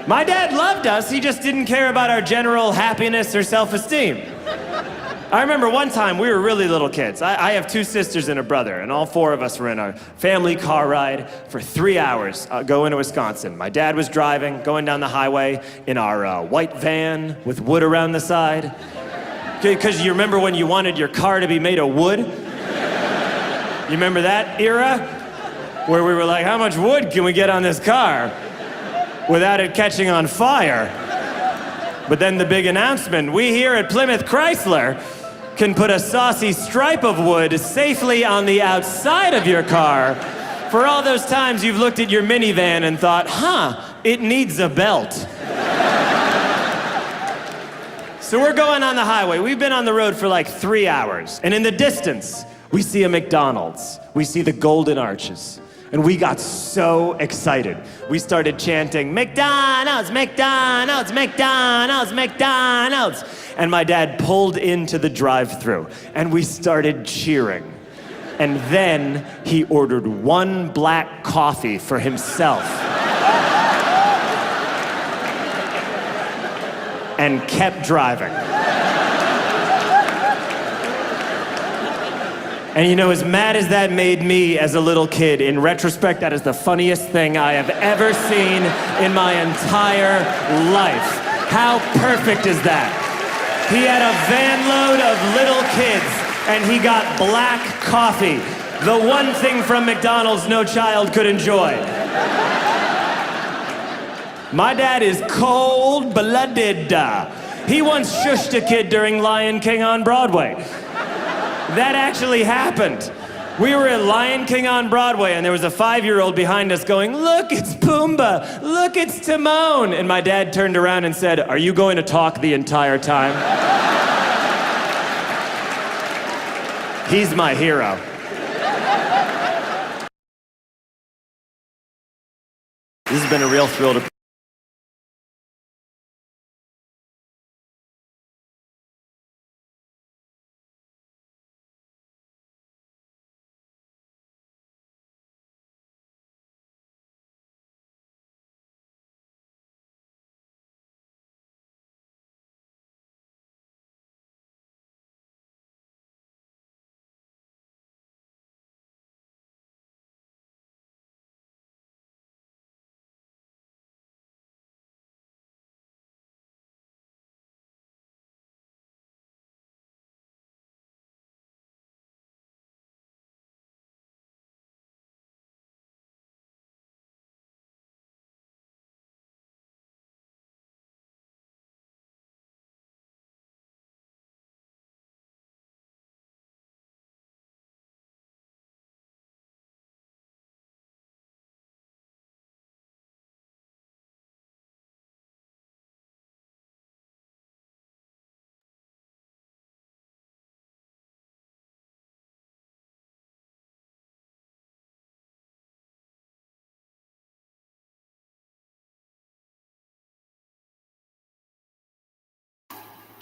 My dad loved us, he just didn't care about our general happiness or self-esteem. I remember one time we were really little kids. I have 2 sisters and a brother, and all 4 of us were in a family car ride for 3 hours going to Wisconsin. My dad was driving, going down the highway in our white van with wood around the side. Because you remember when you wanted your car to be made of wood? You remember that era? Where we were like, how much wood can we get on this car without it catching on fire? But then the big announcement, we here at Plymouth Chrysler can put a saucy stripe of wood safely on the outside of your car for all those times you've looked at your minivan and thought, it needs a belt. So we're going on the highway. We've been on the road for like 3 hours. And in the distance, we see a McDonald's. We see the Golden Arches. And we got so excited. We started chanting, McDonald's, McDonald's, McDonald's, McDonald's. And my dad pulled into the drive-thru and we started cheering. And then he ordered 1 black coffee for himself. And kept driving. And you know, as mad as that made me as a little kid, in retrospect, that is the funniest thing I have ever seen in my entire life. How perfect is that? He had a van load of little kids, and he got black coffee, the one thing from McDonald's no child could enjoy. My dad is cold-blooded. He once shushed a kid during Lion King on Broadway. That actually happened. We were at Lion King on Broadway, and there was a 5-year-old behind us going, look, it's Pumbaa, look, it's Timon. And my dad turned around and said, are you going to talk the entire time? He's my hero. This has been a real thrill to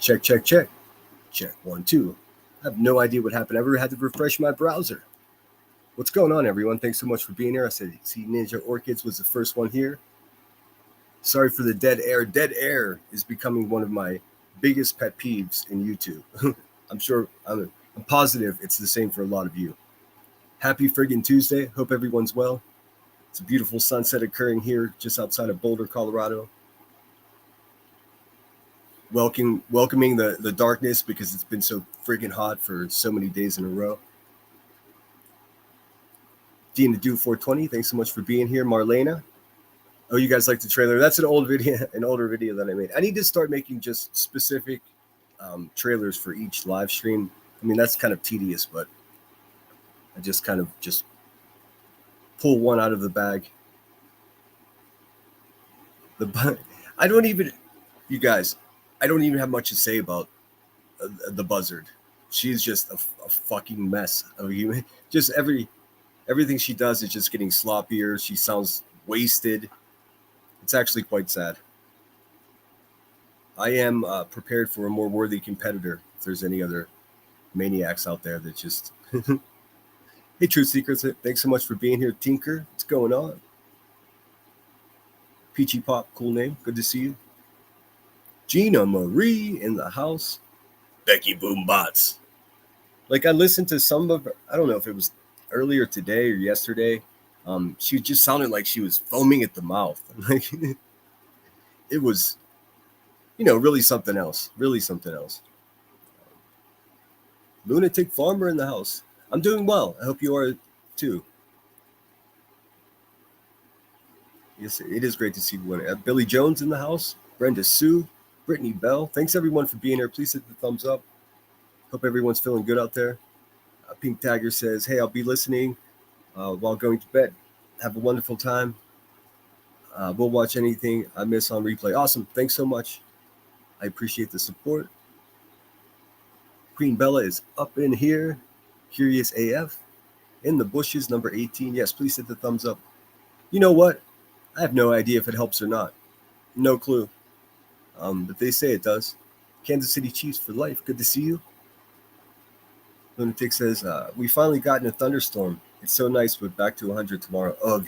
Check, check, check. Check, 1, 2. I have no idea what happened. I ever had to refresh my browser. What's going on, everyone? Thanks so much for being here. I said, see, Ninja Orchids was the first one here. Sorry for the dead air. Dead air is becoming one of my biggest pet peeves in YouTube. I'm positive it's the same for a lot of you. Happy friggin' Tuesday. Hope everyone's well. It's a beautiful sunset occurring here just outside of Boulder, Colorado. Welcoming the darkness because it's been so friggin' hot for so many days in a row. Dean the Dude 420, thanks so much for being here. Marlena. Oh, you guys like the trailer? That's an older video that I made. I need to start making just specific trailers for each live stream. I mean, that's kind of tedious, but I just kind of pull one out of the bag. You guys, I don't even have much to say about the buzzard. She's just a fucking mess of human. Just everything she does is just getting sloppier. She sounds wasted. It's actually quite sad. I am prepared for a more worthy competitor. If there's any other maniacs out there that just... Hey, Truth Secrets, thanks so much for being here. Tinker, what's going on? Peachy Pop, cool name. Good to see you. Gina Marie in the house. Becky Boombots. Like I listened to some of, I don't know if it was earlier today or yesterday. She just sounded like she was foaming at the mouth. Like it was, really something else. Really something else. Lunatic Farmer in the house. I'm doing well. I hope you are too. Yes, it is great to see one. Billy Jones in the house. Brenda Sue. Brittany Bell. Thanks everyone for being here. Please hit the thumbs up. Hope everyone's feeling good out there. Pink Tiger says, hey, I'll be listening while going to bed. Have a wonderful time. We'll watch anything I miss on replay. Awesome. Thanks so much. I appreciate the support. Queen Bella is up in here. Curious AF. In the bushes, number 18. Yes, please hit the thumbs up. You know what? I have no idea if it helps or not. No clue. But they say it does. Kansas City Chiefs for life. Good to see you. Lunatic says, we finally got in a thunderstorm. It's so nice, but back to 100 tomorrow. Ugh.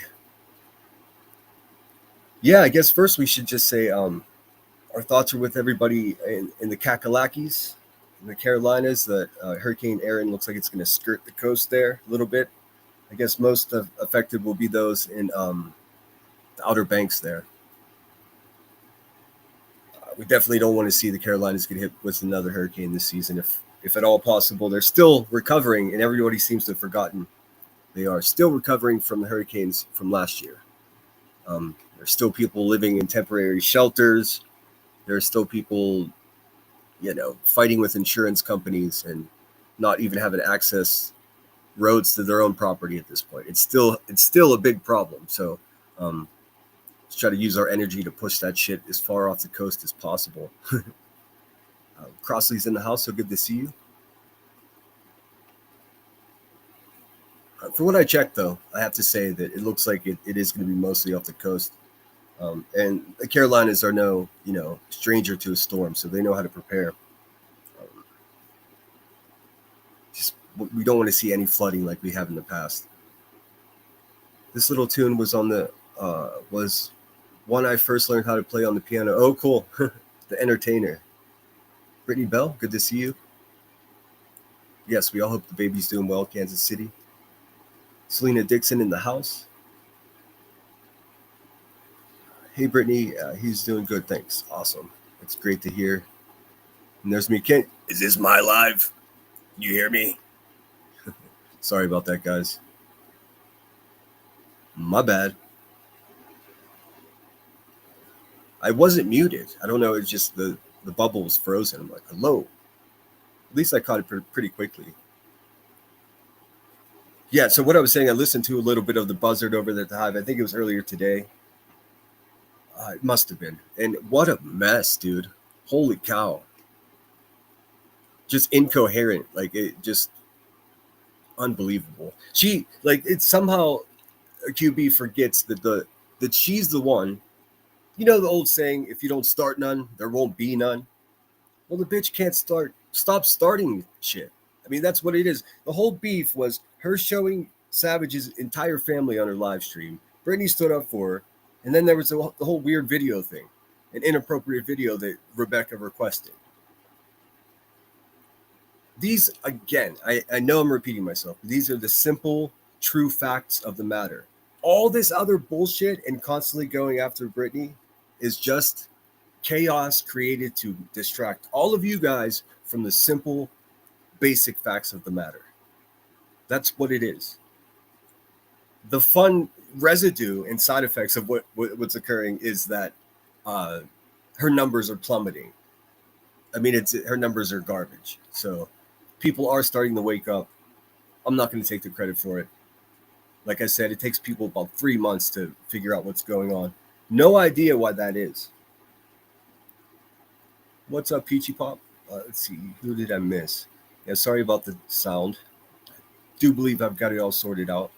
Yeah, I guess first we should just say our thoughts are with everybody in the Kakalakis, in the Carolinas. That Hurricane Aaron looks like it's going to skirt the coast there a little bit. I guess most affected will be those in the Outer Banks there. We definitely don't want to see the Carolinas get hit with another hurricane this season, if at all possible. They're still recovering, and everybody seems to have forgotten. They are still recovering from the hurricanes from last year. There's still people living in temporary shelters. There's still people, fighting with insurance companies and not even having access roads to their own property at this point. It's still a big problem. So let's try to use our energy to push that shit as far off the coast as possible. Crossley's in the house, so good to see you. For what I checked, though, I have to say that it looks like it is going to be mostly off the coast. And the Carolinas are no, stranger to a storm, so they know how to prepare. We don't want to see any flooding like we have in the past. This little tune was was one I first learned how to play on the piano. Oh, cool. The Entertainer. Brittany Bell, good to see you. Yes, we all hope the baby's doing well, Kansas City. Selena Dixon in the house. Hey, Brittany, he's doing good, thanks. Awesome. It's great to hear. And there's me, Kent. Is this my live? You hear me? Sorry about that, guys. My bad. I wasn't muted. I don't know. It's just the bubble was frozen. I'm like, hello. At least I caught it pretty quickly. Yeah, so what I was saying, I listened to a little bit of the buzzard over there at the Hive. I think it was earlier today. It must have been. And what a mess, dude. Holy cow. Just incoherent. Like, it just unbelievable. It's somehow QB forgets that she's the one. You know the old saying, if you don't start none, there won't be none. Well, the bitch can't stop starting shit. I mean, that's what it is. The whole beef was her showing Savage's entire family on her live stream. Brittany stood up for her. And then there was the whole weird video thing, an inappropriate video that Rebecca requested. These, again, I know I'm repeating myself. But these are the simple, true facts of the matter. All this other bullshit and constantly going after Brittany is just chaos created to distract all of you guys from the simple, basic facts of the matter. That's what it is. The fun residue and side effects of what's occurring is that her numbers are plummeting. I mean, her numbers are garbage. So people are starting to wake up. I'm not going to take the credit for it. Like I said, it takes people about 3 months to figure out what's going on. No idea why that is. What's up, Peachy Pop? Let's see. Who did I miss? Yeah, sorry about the sound. I do believe I've got it all sorted out.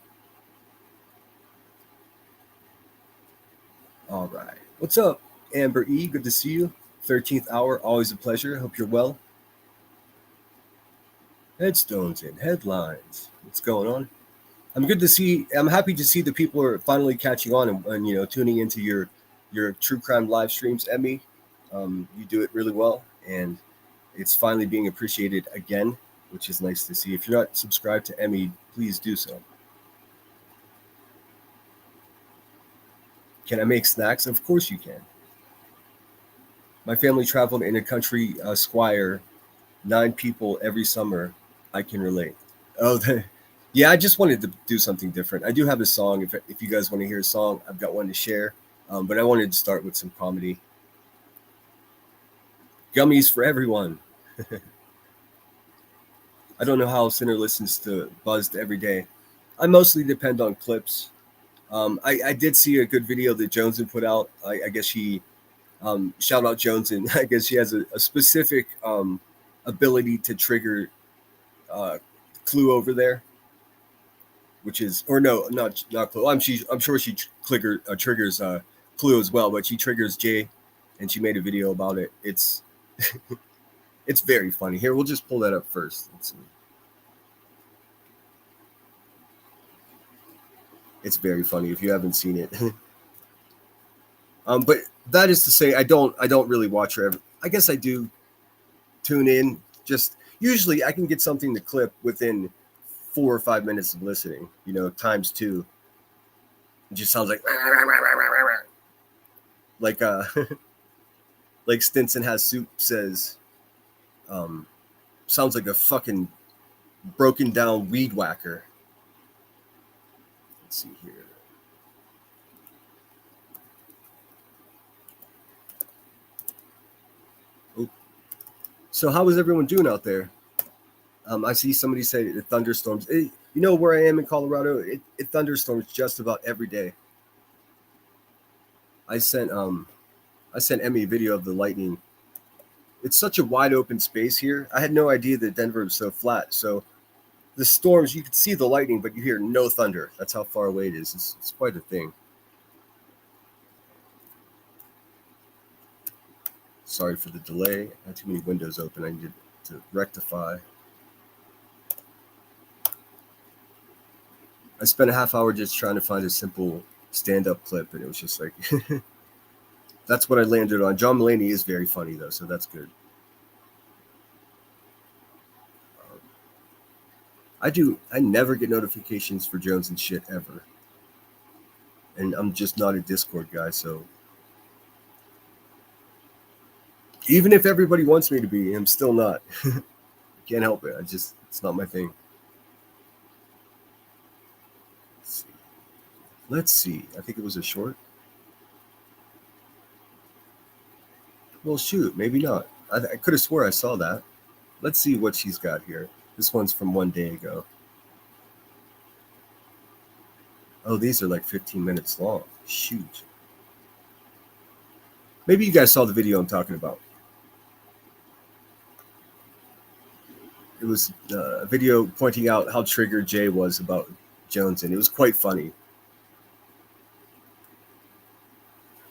All right. What's up, Amber E? Good to see you. 13th hour, always a pleasure. Hope you're well. Headstones and headlines. What's going on? I'm happy to see that people are finally catching on and tuning into your your true crime live streams, Emmy. You do it really well, and it's finally being appreciated again, which is nice to see. If you're not subscribed to Emmy, please do so. Can I make snacks? Of course you can. My family traveled in a country squire, 9 people every summer. I can relate. Oh, yeah, I just wanted to do something different. I do have a song. If you guys want to hear a song, I've got one to share. But I wanted to start with some comedy. Gummies for everyone. I don't know how Sinner listens to Buzzed every day. I mostly depend on clips. I did see a good video that Joneson put out. I guess she, shout out Joneson. I guess she has a specific ability to trigger Clue over there, which is, or no, not Clue. I'm sure she triggers Clue as well, but she triggers Jay, and she made a video about it. It's it's very funny. Here, we'll just pull that up first. Let's see. It's very funny if you haven't seen it. But that is to say, I don't really watch her. I guess I do tune in. Just usually, I can get something to clip within 4 or 5 minutes of listening. You know, times 2. It just sounds like like Stinson Has Soup says. Sounds like a fucking broken down weed whacker. Let's see here. Oh. So how is everyone doing out there? I see somebody say it thunderstorms. You know where I am in Colorado? It thunderstorms just about every day. I sent Emmy a video of the lightning. It's such a wide open space here. I had no idea that Denver was so flat. So the storms, you can see the lightning, but you hear no thunder. That's how far away it is. It's quite a thing. Sorry for the delay. I had too many windows open. I needed to rectify. I spent a half hour just trying to find a simple stand-up clip, and it was just like, that's what I landed on. John Mulaney is very funny, though, so that's good. I never get notifications for Jones and shit ever. And I'm just not a Discord guy, so even if everybody wants me to be, I'm still not. Can't help it. It's not my thing. Let's see. I think it was a short. Well, shoot, maybe not. I could have swore I saw that. Let's see what she's got here. This one's from 1 day ago. Oh, these are like 15 minutes long. Shoot. Maybe you guys saw the video I'm talking about. It was a video pointing out how triggered Jay was about Jones, and it was quite funny.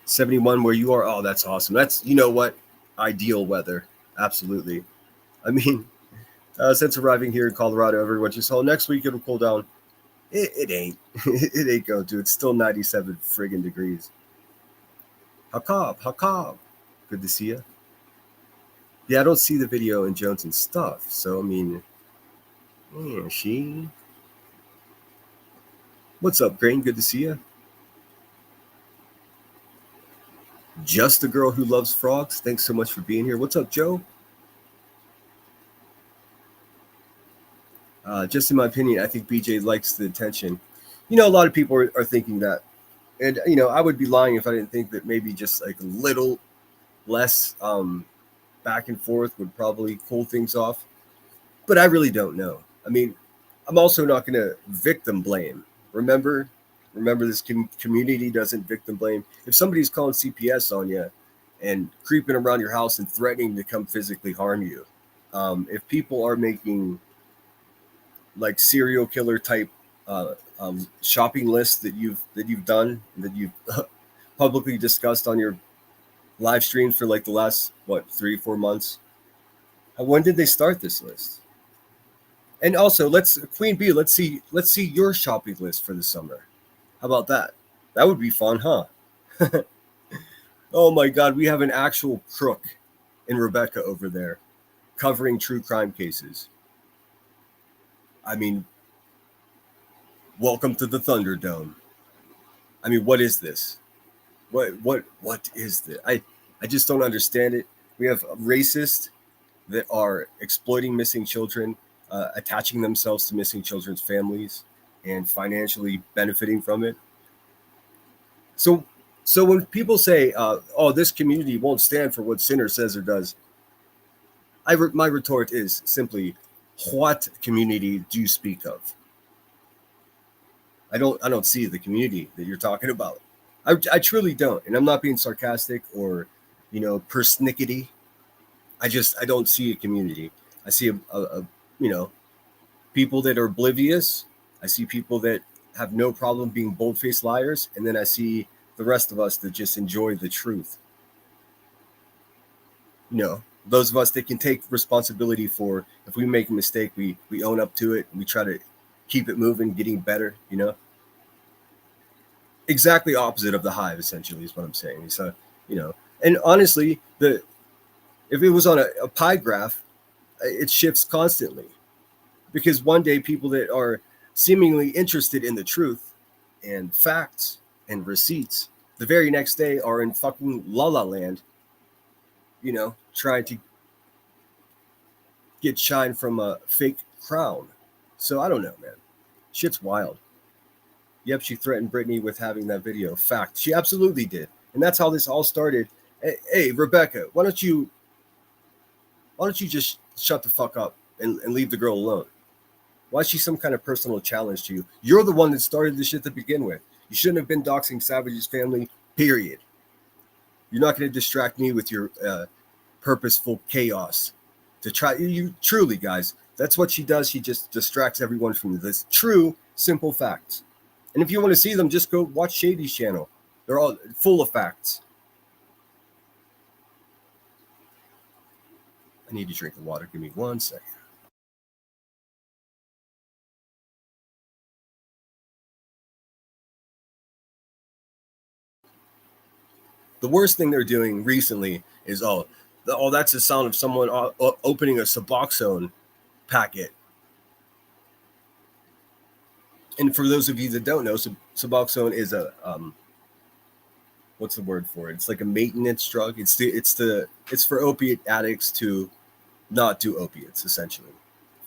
71 where you are. Oh, that's awesome. That's, you know what? Ideal weather. Absolutely. I mean, since arriving here in Colorado, everyone just, oh, next week it'll cool down. It ain't. It ain't going to. It's still 97 friggin' degrees. How good to see you. Yeah, I don't see the video in Jones and stuff. So, I mean, yeah, she. What's up, Grain? Good to see you. Just a girl who loves frogs. Thanks so much for being here. What's up, Joe? Just in my opinion, I think BJ likes the attention. You know, a lot of people are thinking that. And, you know, I would be lying if I didn't think that maybe just like a little less back and forth would probably cool things off. But I really don't know. I mean, I'm also not going to victim blame. Remember, this community doesn't victim blame. If somebody's calling CPS on you and creeping around your house and threatening to come physically harm you, if people are making like serial killer type shopping lists that you've done, that you've publicly discussed on your live stream for like the last 3-4 months, when did they start this list? And also, Queen Bee, let's see your shopping list for the summer. How about that? That would be fun, huh? Oh my God, we have an actual crook in Rebecca over there covering true crime cases. I mean, welcome to the Thunderdome. I mean, what is this? What is this? I just don't understand it. We have racists that are exploiting missing children, attaching themselves to missing children's families, and financially benefiting from it. So, so when people say, "Oh, this community won't stand for what Sinner says or does," my retort is simply, "What community do you speak of?" I don't see the community that you're talking about. I truly don't, and I'm not being sarcastic or, persnickety. I don't see a community. I see a people that are oblivious. I see people that have no problem being bold-faced liars, and then I see the rest of us that just enjoy the truth. Those of us that can take responsibility for if we make a mistake, we own up to it and we try to keep it moving, getting better. Exactly opposite of the hive, essentially, is what I'm saying. So, and honestly, if it was on a pie graph, it shifts constantly. Because one day people that are seemingly interested in the truth and facts and receipts, the very next day are in fucking la la land, trying to get shine from a fake crown. So I don't know, man. Shit's wild. Yep, she threatened Britney with having that video. Fact. She absolutely did. And that's how this all started. Hey, Rebecca, why don't you just shut the fuck up and leave the girl alone? Why is she some kind of personal challenge to you? You're the one that started this shit to begin with. You shouldn't have been doxing Savage's family, period. You're not going to distract me with your purposeful chaos. You truly, guys, that's what she does. She just distracts everyone from this true, simple facts. And if you want to see them, just go watch Shady's channel. They're all full of facts. I need to drink the water. Give me 1 second. The worst thing they're doing recently is, that's the sound of someone opening a Suboxone packet. And for those of you that don't know, Suboxone is a what's the word for it? It's like a maintenance drug. It's for opiate addicts to not do opiates, essentially.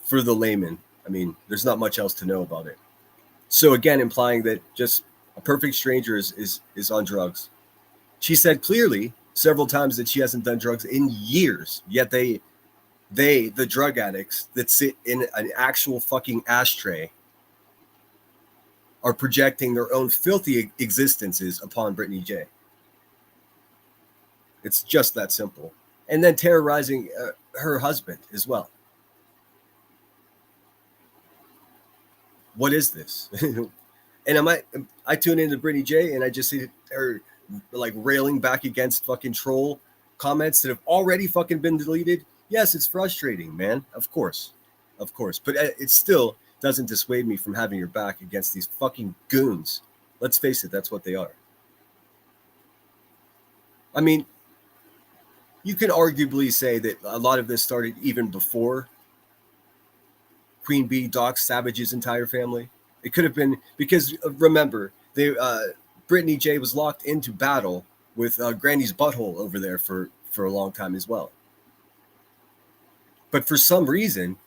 For the layman, I mean, there's not much else to know about it. So again, implying that just a perfect stranger is on drugs. She said clearly several times that she hasn't done drugs in years, yet the drug addicts that sit in an actual fucking ashtray are projecting their own filthy existences upon Britney J. It's just that simple. And then terrorizing her husband as well. What is this? And I tune into Britney J and I just see her like railing back against fucking troll comments that have already fucking been deleted. Yes, it's frustrating, man. Of course. But it still doesn't dissuade me from having your back against these fucking goons. Let's face it, that's what they are. I mean, you can arguably say that a lot of this started even before Queen Bee doxed Savage's entire family. It could have been because remember, Britney J was locked into battle with Granny's butthole over there for a long time as well. But for some reason,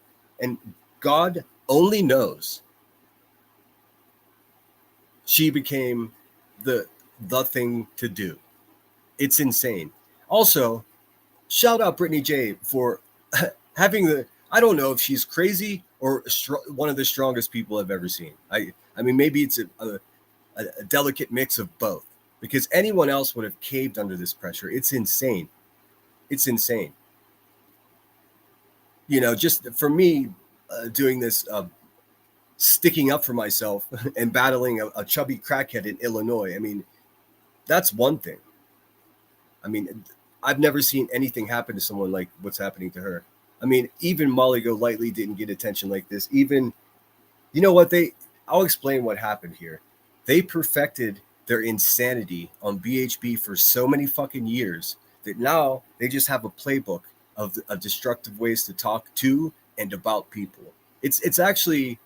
and God only knows, she became the thing to do. It's insane. Also, shout out Britney J for having I don't know if she's crazy or one of the strongest people I've ever seen. I mean, maybe it's a delicate mix of both, because anyone else would have caved under this pressure. It's insane. Just for me doing this, sticking up for myself and battling a chubby crackhead in Illinois. I mean, that's one thing. I mean, I've never seen anything happen to someone like what's happening to her. I mean, even Molly Golightly didn't get attention like this. Even, you know what, I'll explain what happened here. They perfected their insanity on BHB for so many fucking years that now they just have a playbook of destructive ways to talk to and about people. It's actually,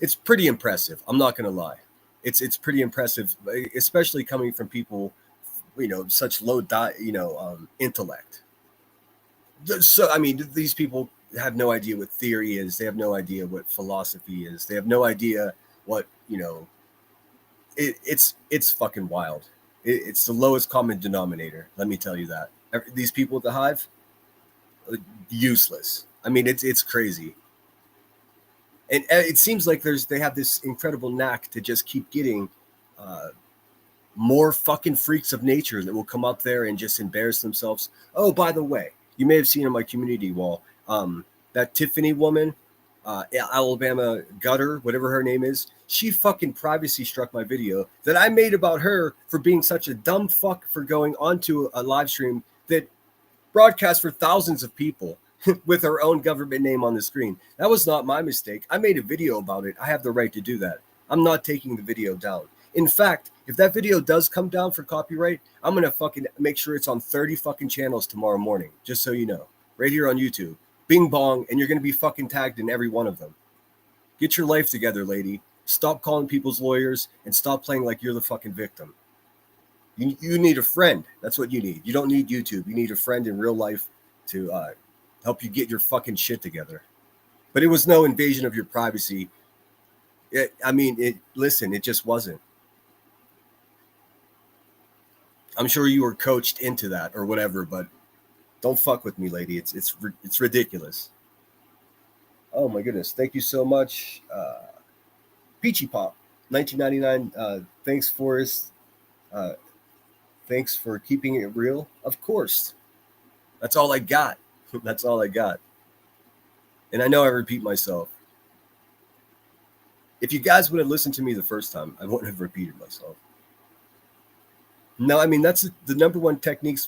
it's pretty impressive. I'm not gonna lie. It's pretty impressive, especially coming from people, such low intellect. So I mean, these people have no idea what theory is. They have no idea what philosophy is. They have no idea what it's fucking wild. It's the lowest common denominator. Let me tell you that. These people at the Hive, useless. I mean, it's crazy. And it seems like they have this incredible knack to just keep getting more fucking freaks of nature that will come up there and just embarrass themselves. Oh, by the way, you may have seen on my community wall, that Tiffany woman, Alabama Gutter, whatever her name is, she fucking privacy struck my video that I made about her for being such a dumb fuck for going onto a live stream that broadcast for thousands of people with her own government name on the screen. That was not my mistake. I made a video about it. I have the right to do that. I'm not taking the video down. In fact, if that video does come down for copyright, I'm going to fucking make sure it's on 30 fucking channels tomorrow morning, just so you know. Right here on YouTube. Bing bong, and you're going to be fucking tagged in every one of them. Get your life together, lady. Stop calling people's lawyers and stop playing like you're the fucking victim. You need a friend. That's what you need. You don't need YouTube. You need a friend in real life to help you get your fucking shit together. But it was no invasion of your privacy. Listen, it just wasn't. I'm sure you were coached into that or whatever, but don't fuck with me, lady. It's ridiculous. Oh my goodness. Thank you so much. Peachy Pop, 1999. Thanks, Forrest. Thanks for keeping it real. Of course. That's all I got. That's all I got. And I know I repeat myself. If you guys would have listened to me the first time, I wouldn't have repeated myself. No, I mean, that's the number one technique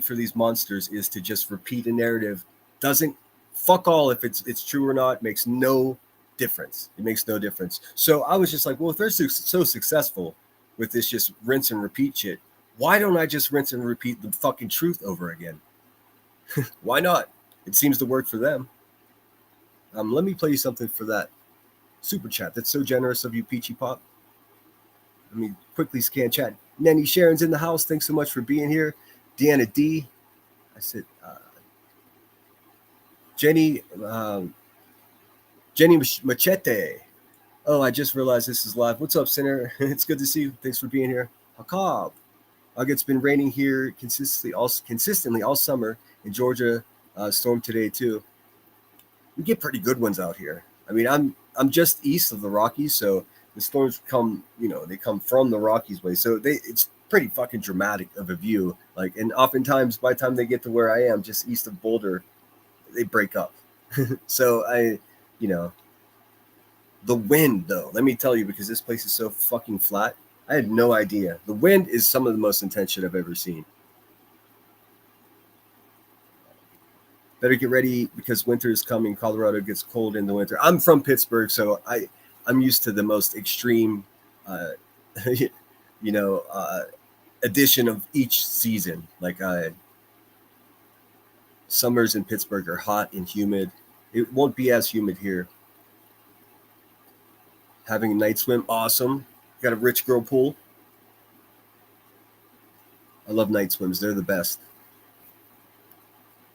for these monsters is to just repeat a narrative. Doesn't fuck all if it's true or not. Makes no difference. It makes no difference. So I was just like, well, if they're so successful with this just rinse and repeat shit, why don't I just rinse and repeat the fucking truth over again? Why not? It seems to work for them. Let me play you something for that super chat. That's so generous of you, Peachy Pop. Let me quickly scan chat. Nanny Sharon's in the house. Thanks so much for being here. Deanna D. I said, Jenny Machete. Oh, I just realized this is live. What's up, Sinner? It's good to see you. Thanks for being here. Hakab. It's been raining here consistently all summer in Georgia. Storm today too. We get pretty good ones out here. I mean, I'm just east of the Rockies, so the storms come, they come from the Rockies way. So it's pretty fucking dramatic of a view. And oftentimes by the time they get to where I am, just east of Boulder, they break up. So the wind though, let me tell you, because this place is so fucking flat, I had no idea. The wind is some of the most intense shit I've ever seen. Better get ready because winter is coming. Colorado gets cold in the winter. I'm from Pittsburgh, so I'm used to the most extreme, edition of each season. Summers in Pittsburgh are hot and humid. It won't be as humid here. Having a night swim, awesome. Got a rich girl pool. I love night swims. They're the best.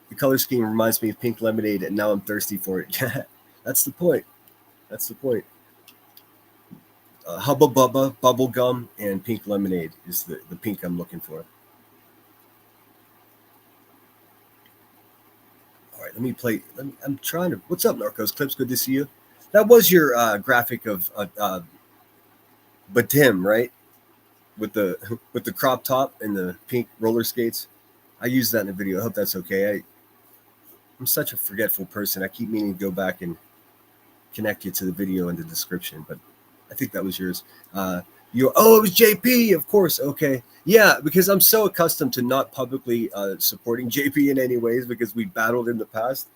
The color scheme reminds me of pink lemonade, and now I'm thirsty for it. That's the point. That's the point. Hubba Bubba, bubble gum, and pink lemonade is the pink I'm looking for. All right, let me play. I'm trying to. What's up, Narcos Clips? Good to see you. That was your graphic of Batim, right? With the crop top and the pink roller skates. I used that in the video. I hope that's okay. I'm such a forgetful person. I keep meaning to go back and connect you to the video in the description, but I think that was yours. It was JP, of course. Okay. Yeah, because I'm so accustomed to not publicly supporting JP in any ways because we battled in the past.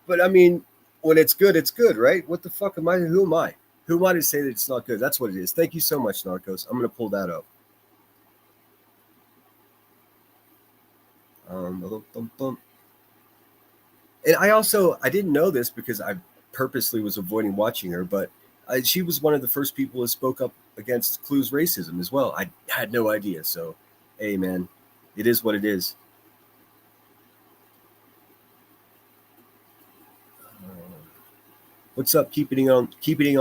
But I mean, when it's good, right? What the fuck am I? Who am I? Who am I to say that it's not good? That's what it is. Thank you so much, Narcos. I'm going to pull that up. Bum, bum. And I didn't know this because I purposely was avoiding watching her, but she was one of the first people who spoke up against Clue's racism as well. I had no idea. So, hey, man, it is what it is. What's up? Keeping it on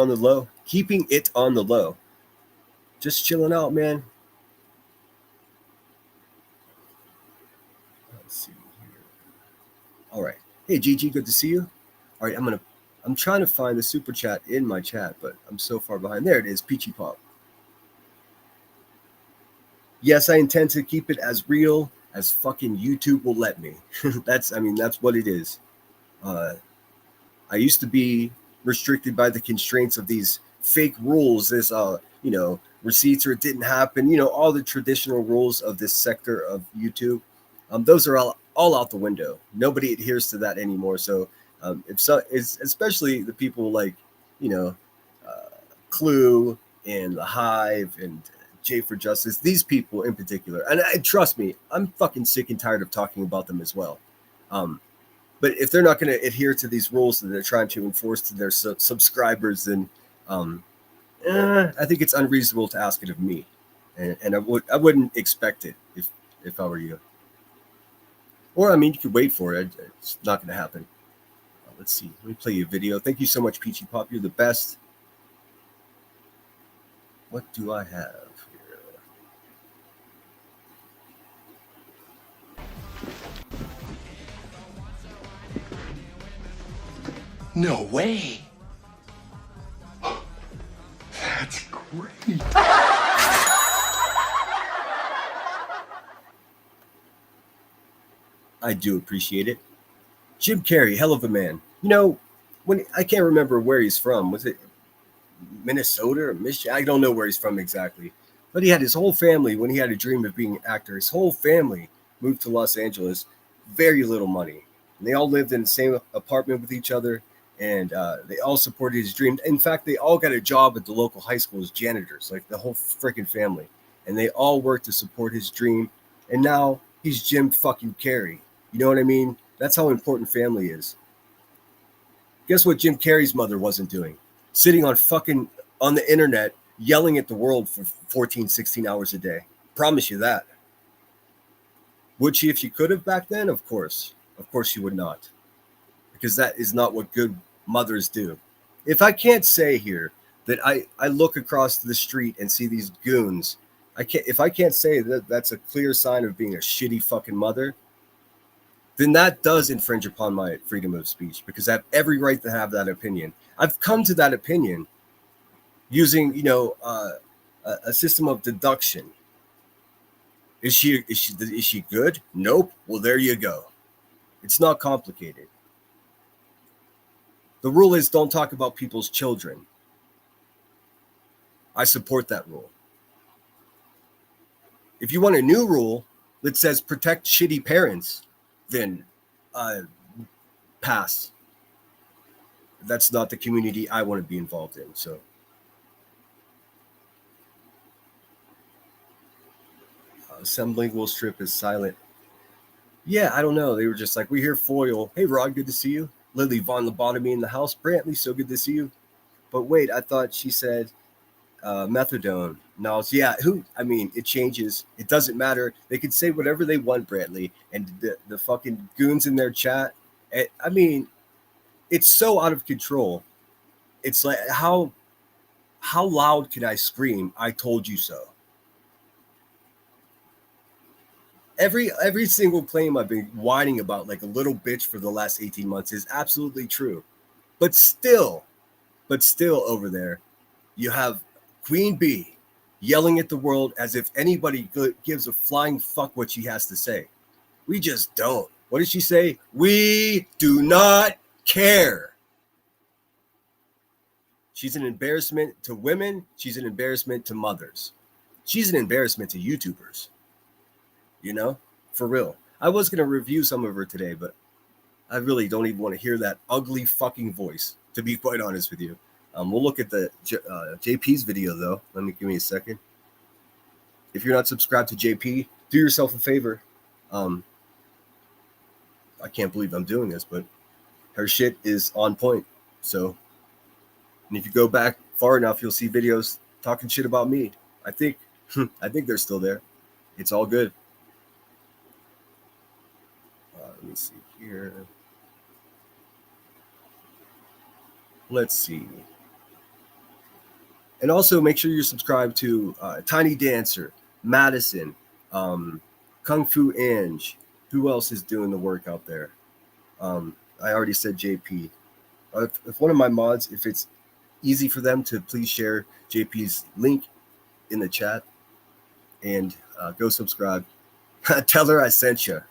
the low. Keeping it on the low. Just chilling out, man. Let's see here. All right. Hey, Gigi, good to see you. All right, I'm trying to find the super chat in my chat, but I'm so far behind. There it is, Peachy Pop. Yes, I intend to keep it as real as fucking YouTube will let me. That's what it is. I used to be restricted by the constraints of these fake rules, this receipts or it didn't happen, all the traditional rules of this sector of YouTube. Those are all out the window. Nobody adheres to that anymore. So it's especially the people like, Clue and the Hive and J for Justice, these people in particular. And trust me, I'm fucking sick and tired of talking about them as well. But if they're not going to adhere to these rules that they're trying to enforce to their subscribers, then I think it's unreasonable to ask it of me. And I wouldn't expect it if I were you. Or, you could wait for it. It's not going to happen. Let's see. Let me play you a video. Thank you so much, Peachy Pop. You're the best. What do I have here? No way. That's great. I do appreciate it. Jim Carrey, hell of a man. When I can't remember where he's from. Was it Minnesota or Michigan? I don't know where he's from exactly. But he had his whole family, when he had a dream of being an actor, his whole family moved to Los Angeles, very little money. And they all lived in the same apartment with each other, and they all supported his dream. In fact, they all got a job at the local high school as janitors, like the whole freaking family. And they all worked to support his dream. And now he's Jim fucking Carrey. You know what I mean? That's how important family is. Guess what Jim Carrey's mother wasn't doing? Sitting on the internet, yelling at the world for 14, 16 hours a day. Promise you that. Would she if she could have back then? Of course. Of course she would not. Because that is not what good mothers do. If I can't say here that I look across the street and see these goons, if I can't say that that's a clear sign of being a shitty fucking mother, then that does infringe upon my freedom of speech, because I have every right to have that opinion. I've come to that opinion using, a system of deduction. Is she good? Nope. Well, there you go. It's not complicated. The rule is don't talk about people's children. I support that rule. If you want a new rule that says protect shitty parents, then pass. That's not the community I want to be involved in. So sublingual strip is silent. Yeah, I don't know. They were just like, we hear foil. Hey, Rod, good to see you. Lily Von Lobotomy in the house. Brantley, so good to see you. But wait, I thought she said methadone. No, yeah, it changes. It doesn't matter. They can say whatever they want, Brantley. And the fucking goons in their chat. It's so out of control. It's like, how loud can I scream, I told you so? Every single claim I've been whining about like a little bitch for the last 18 months is absolutely true. But still over there, you have Queen Bee yelling at the world as if anybody gives a flying fuck what she has to say. We just don't. What did she say? We do not care. She's an embarrassment to women. She's an embarrassment to mothers. She's an embarrassment to YouTubers. For real. I was going to review some of her today, but I really don't even want to hear that ugly fucking voice, to be quite honest with you. We'll look at the JP's video, though. Give me a second. If you're not subscribed to JP, do yourself a favor. I can't believe I'm doing this, but her shit is on point. So, and if you go back far enough, you'll see videos talking shit about me. I think they're still there. It's all good. Let me see here. Let's see. And also make sure you're subscribed to Tiny Dancer, Madison, Kung Fu Ange. Who else is doing the work out there? I already said JP. If one of my mods, if it's easy for them to please share JP's link in the chat and go subscribe. Tell her I sent you.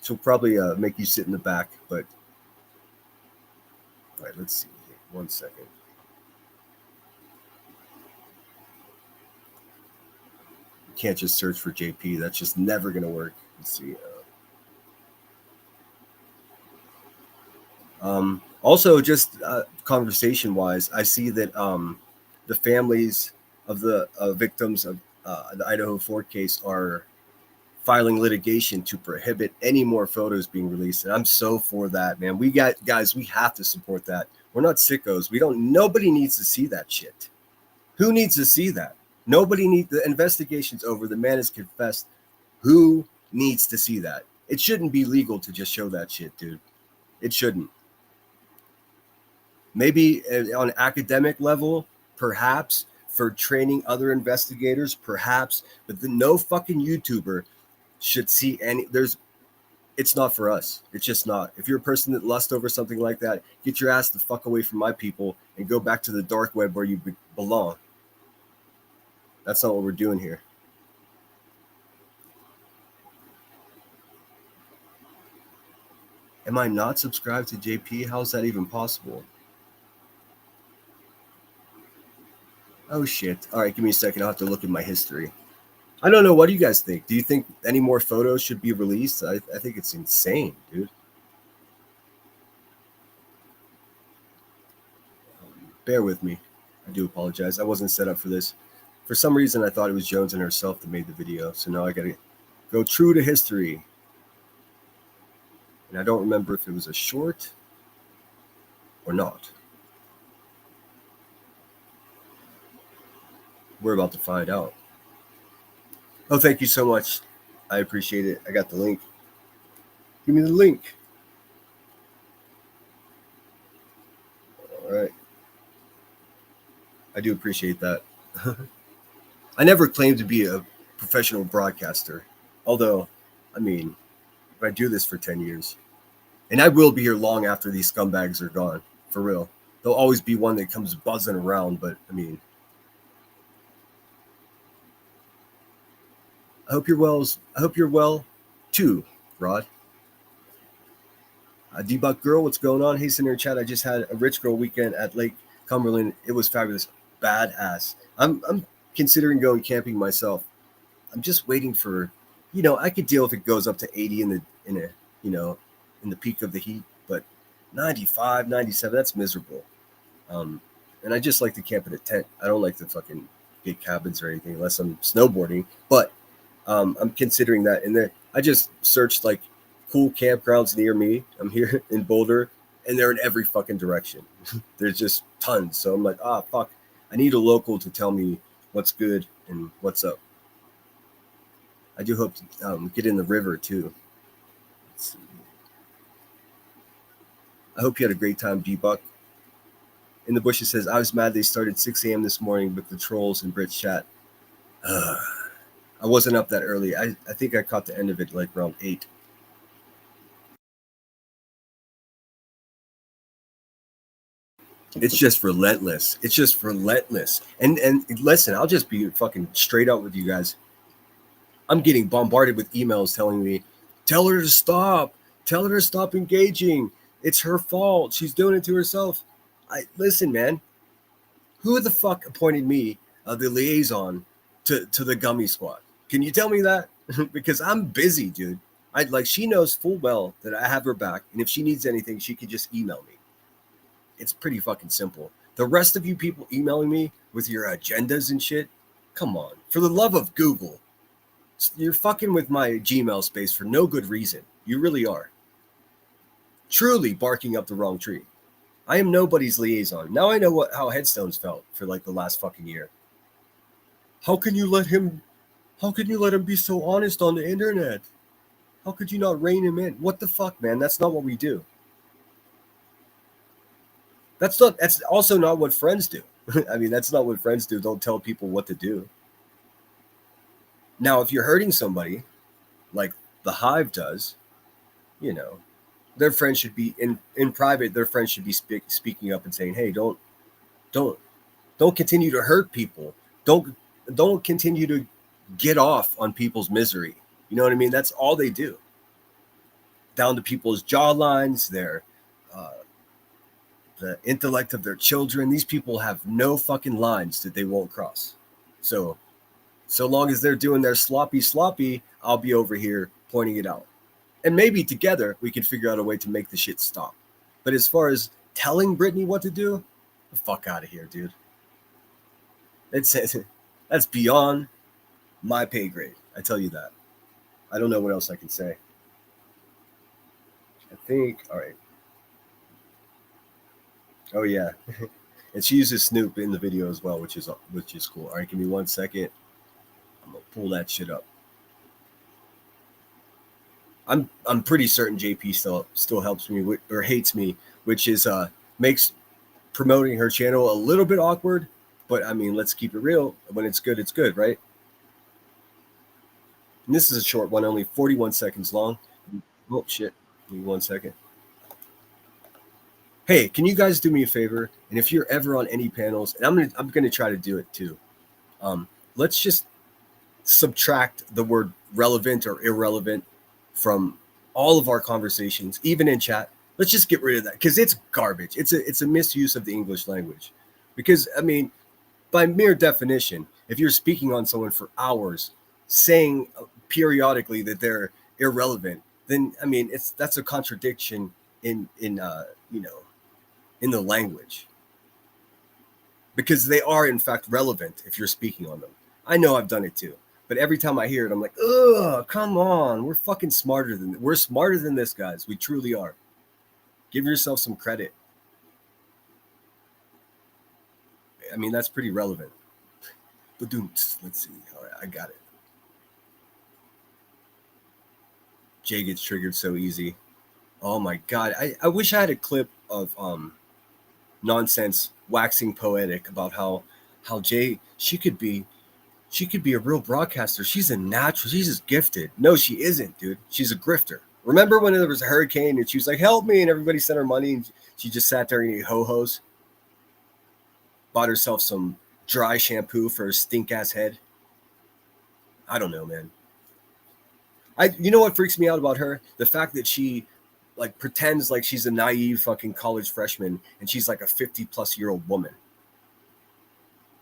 She'll probably make you sit in the back, but all right, let's see here. 1 second. You can't just search for JP. That's just never going to work. Let's see. Also, just conversation-wise, I see that the families of the victims of the Idaho 4 case are filing litigation to prohibit any more photos being released. And I'm so for that, man. We have to support that. We're not sickos. Nobody needs to see that shit. Who needs to see that? Nobody needs. The investigation's over. The man has confessed. Who needs to see that? It shouldn't be legal to just show that shit, dude. It shouldn't. Maybe on an academic level, perhaps, for training other investigators, perhaps, but no fucking YouTuber should see any. It's not for us. It's just not. If you're a person that lusts over something like that, get your ass the fuck away from my people and go back to the dark web where you belong. That's not what we're doing here. Am I not subscribed to JP? How is that even possible? Oh, shit. All right, give me a second. I'll have to look at my history. I don't know. What do you guys think? Do you think any more photos should be released? I think it's insane, dude. Bear with me. I do apologize. I wasn't set up for this. For some reason, I thought it was Jones and herself that made the video. So now I got to go true to history. And I don't remember if it was a short or not. We're about to find out. Oh, thank you so much. I appreciate it. I got the link. Give me the link. All right. I do appreciate that. I never claimed to be a professional broadcaster. Although, I mean, if I do this for 10 years, and I will be here long after these scumbags are gone, for real. There'll always be one that comes buzzing around, but I mean, I hope you're well too, Rod. Debug Girl, what's going on? Hey, Senator Chat. I just had a rich girl weekend at Lake Cumberland. It was fabulous. Badass. I'm considering going camping myself. I'm just waiting for, I could deal if it goes up to 80 in the peak of the heat, but 95, 97, that's miserable. And I just like to camp in a tent. I don't like to fucking get cabins or anything unless I'm snowboarding, but I'm considering that. And then I just searched like cool campgrounds near me. I'm here in Boulder, and they're in every fucking direction. There's just tons. So I'm like, fuck. I need a local to tell me what's good and what's up. I do hope to get in the river too. Let's see. I hope you had a great time, D-Buck. In the bushes says, I was mad they started 6 a.m. this morning with the trolls and Brit chat. I wasn't up that early. I think I caught the end of it like around 8. It's just relentless. It's just relentless. And listen, I'll just be fucking straight up with you guys. I'm getting bombarded with emails telling me, tell her to stop. Tell her to stop engaging. It's her fault. She's doing it to herself. Listen, man. Who the fuck appointed me the liaison to the Gummy Squad? Can you tell me that? Because I'm busy, dude. She knows full well that I have her back, and if she needs anything, she could just email me. It's pretty fucking simple. The rest of you people emailing me with your agendas and shit, come on. For the love of Google, you're fucking with my Gmail space for no good reason. You really are. Truly barking up the wrong tree. I am nobody's liaison. Now I know how Headstones felt for like the last fucking year. How can you let him be so honest on the internet? How could you not rein him in? What the fuck, man? That's not what we do. That's also not what friends do. I mean, that's not what friends do. Don't tell people what to do. Now, if you're hurting somebody, like the Hive does, you know, their friends should be in private. Their friends should be speaking up and saying, "Hey, don't continue to hurt people. Don't continue to get off on people's misery." You know what I mean? That's all they do. Down to people's jawlines, the intellect of their children. These people have no fucking lines that they won't cross. So long as they're doing their sloppy, I'll be over here pointing it out. And maybe together we can figure out a way to make the shit stop. But as far as telling Brittany what to do, the fuck out of here, dude. That's beyond my pay grade. I tell you that. I don't know what else I can say. I think, all right. Oh yeah, and she uses Snoop in the video as well, which is cool. All right, give me 1 second. I'm gonna pull that shit up. I'm pretty certain JP still helps me or hates me, which is makes promoting her channel a little bit awkward. But I mean, let's keep it real. When it's good, right? And this is a short one, only 41 seconds long. Oh shit! Give me 1 second. Hey, can you guys do me a favor? And if you're ever on any panels, and I'm gonna try to do it too. Let's just subtract the word relevant or irrelevant from all of our conversations, even in chat. Let's just get rid of that because it's garbage. It's a misuse of the English language. Because I mean, by mere definition, if you're speaking on someone for hours, saying periodically that they're irrelevant, then I mean that's a contradiction in the language, because they are in fact relevant if you're speaking on them. I know I've done it too, but every time I hear it, I'm like, ugh, come on, we're smarter than this, guys. We truly are. Give yourself some credit. I mean, that's pretty relevant. Let's see. All right, I got it. Jay gets triggered so easy. Oh my god, I wish I had a clip of nonsense waxing poetic about how Jay she could be a real broadcaster. She's a natural. She's just gifted. No, she isn't, dude. She's a grifter. Remember when there was a hurricane and she was like, "Help me," and everybody sent her money and she just sat there and ate ho-hos. Bought herself some dry shampoo for her stink ass head. I don't know, man. You know what freaks me out about her? The fact that she like pretends like she's a naive fucking college freshman and she's like a 50-plus-year-old woman.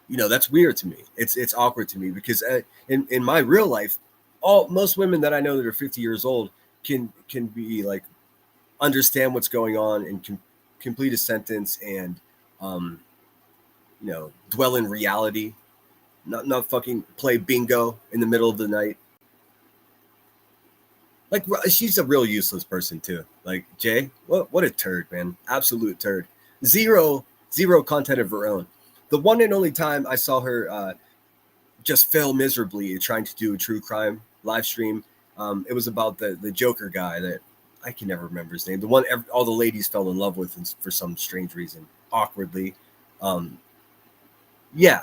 You know, that's weird to me. It's awkward to me because in my real life, most women that I know that are 50 years old can be like understand what's going on and can complete a sentence and dwell in reality, not fucking play bingo in the middle of the night. Like, she's a real useless person too. Like, Jay, what a turd, man. Absolute turd. Zero content of her own. The one and only time I saw her just fail miserably at trying to do a true crime live stream, it was about the Joker guy that I can never remember his name. The one all the ladies fell in love with for some strange reason, awkwardly. Yeah.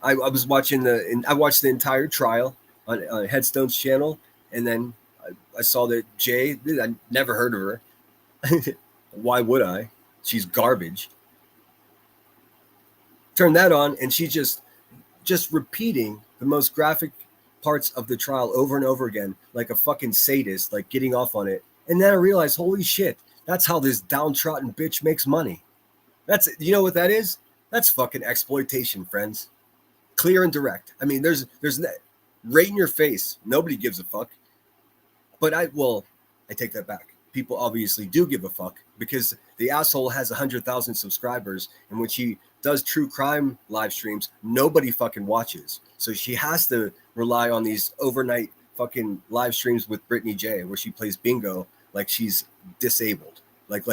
I was watching I watched the entire trial on Headstone's channel, and then I saw that Jay, I never heard of her. Why would I? She's garbage. Turn that on, and she's just repeating the most graphic parts of the trial over and over again, like a fucking sadist, like getting off on it. And then I realized, holy shit, that's how this downtrodden bitch makes money. You know what that is? That's fucking exploitation, friends. Clear and direct. I mean, there's right in your face. Nobody gives a fuck. But I take that back. People obviously do give a fuck because the asshole has 100,000 subscribers, and when she does true crime live streams, nobody fucking watches. So she has to rely on these overnight fucking live streams with Brittany J where she plays bingo like she's disabled, like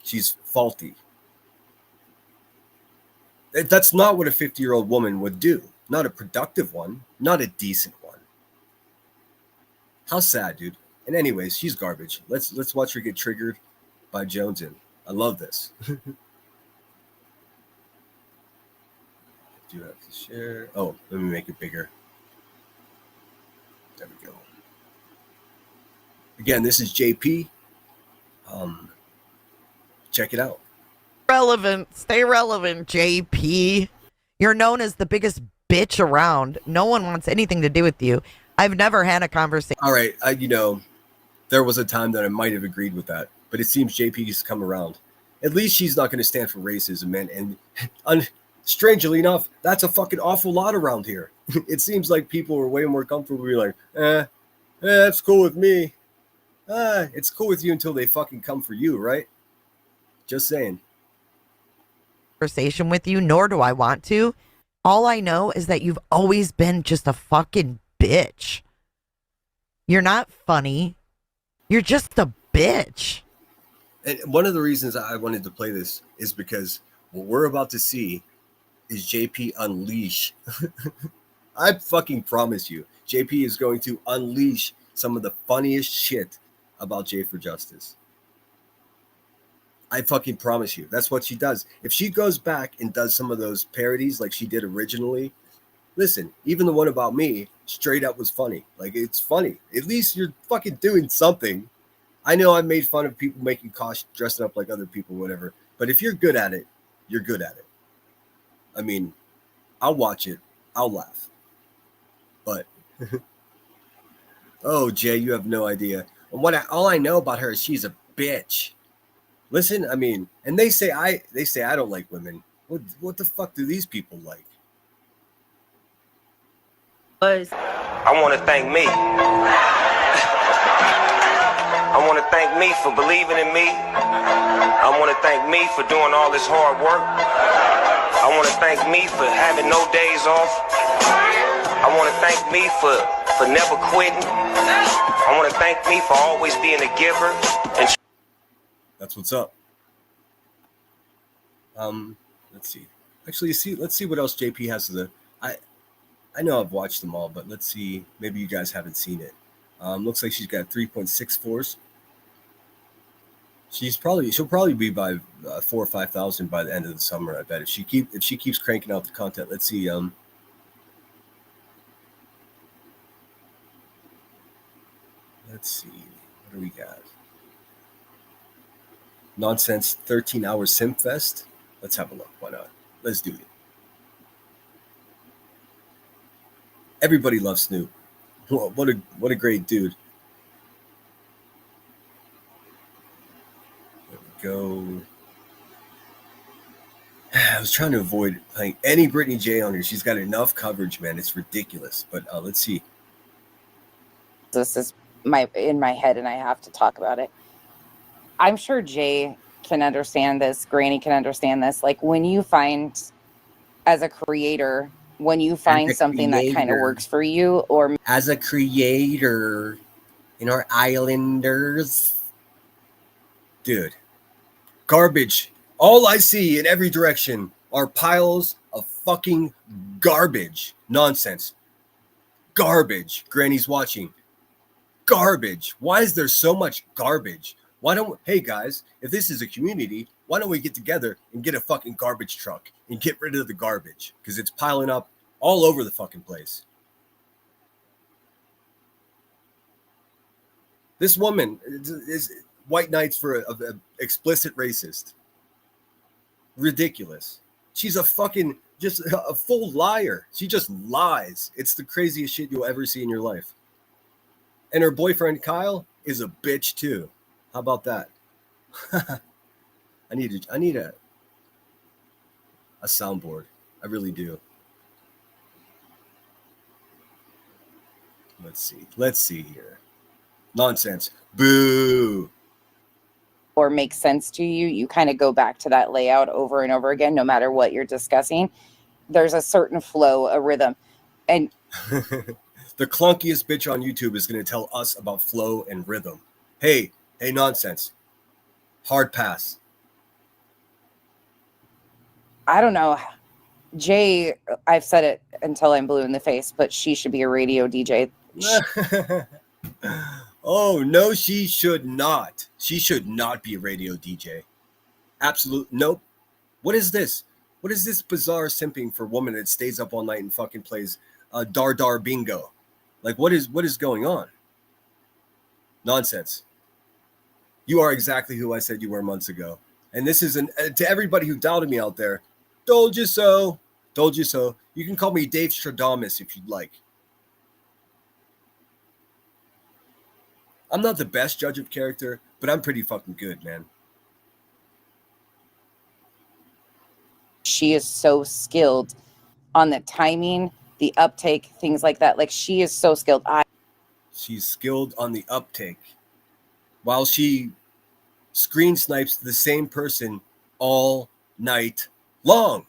she's faulty. That's not what a 50-year-old woman would do. Not a productive one, not a decent one. How sad, dude. And anyways, she's garbage. Let's watch her get triggered by Jonesin. I love this. Do you have to share? Oh, let me make it bigger. There we go. Again, this is JP. Check it out. Relevant. Stay relevant, JP. You're known as the biggest bitch around. No one wants anything to do with you. I've never had a conversation. All right, there was a time that I might have agreed with that, but it seems JP's come around. At least she's not going to stand for racism, man. And strangely enough, that's a fucking awful lot around here. It seems like people are way more comfortable being like, that's cool with me. It's cool with you until they fucking come for you, right? Just saying. Conversation with you, nor do I want to. All I know is that you've always been just a fucking bitch. You're not funny. You're just a bitch. And one of the reasons I wanted to play this is because what we're about to see is JP unleash. I fucking promise you, JP is going to unleash some of the funniest shit about J for Justice. I fucking promise you. That's what she does. If she goes back and does some of those parodies like she did originally, listen, even the one about me straight up was funny. Like, it's funny. At least you're fucking doing something. I know I made fun of people making costumes, dressing up like other people, whatever. But if you're good at it, you're good at it. I mean, I'll watch it. I'll laugh. But, oh, Jay, you have no idea. All I know about her is she's a bitch. Listen, I mean, and they say I don't like women. What the fuck do these people like? I want to thank me. I want to thank me for believing in me. I want to thank me for doing all this hard work. I want to thank me for having no days off. I want to thank me for never quitting. I want to thank me for always being a giver. And that's what's up. Let's see. Actually, let's see what else JP has to the. I know I've watched them all, but let's see. Maybe you guys haven't seen it. Looks like she's got 3.64s. She'll probably be by 4,000 or 5,000 by the end of the summer. I bet if she keeps cranking out the content. Let's see. Let's see. What do we got? Nonsense 13-hour Simfest. Let's have a look. Why not? Let's do it. Everybody loves Snoop. What a great dude. There we go. I was trying to avoid playing any Brittany J on here. She's got enough coverage, man. It's ridiculous. But let's see. This is in my head, and I have to talk about it. I'm sure Jay can understand this. Granny can understand this. Like, when you find, as a creator, when you find something that kind of works for you, or as a creator in our Islanders, dude, garbage. All I see in every direction are piles of fucking garbage. Nonsense. Garbage. Granny's watching. Garbage. Why is there so much garbage? Hey guys, if this is a community, why don't we get together and get a fucking garbage truck and get rid of the garbage? Because it's piling up all over the fucking place. This woman is white knights for a explicit racist. Ridiculous. She's a fucking, just a full liar. She just lies. It's the craziest shit you'll ever see in your life. And her boyfriend, Kyle, is a bitch too. How about that? I need a soundboard. I really do. Let's see here. Nonsense. Boo. or makes sense to you, you kind of go back to that layout over and over again, no matter what you're discussing. There's a certain flow, a rhythm. And The clunkiest bitch on YouTube is going to tell us about flow and rhythm. Hey, nonsense. Hard pass. I don't know. Jay, I've said it until I'm blue in the face, but she should be a radio DJ. Oh, no, she should not. She should not be a radio DJ. Absolute nope. What is this? What is this bizarre simping for woman that stays up all night and fucking plays dar bingo? Like, what is going on? Nonsense. You are exactly who I said you were months ago. And this is to everybody who doubted me out there. Told you so. Told you so. You can call me Dave Stradamus if you'd like. I'm not the best judge of character, but I'm pretty fucking good, man. She is so skilled on the timing, the uptake, things like that. Like, she is so skilled. She's skilled on the uptake while she screen snipes the same person all night long.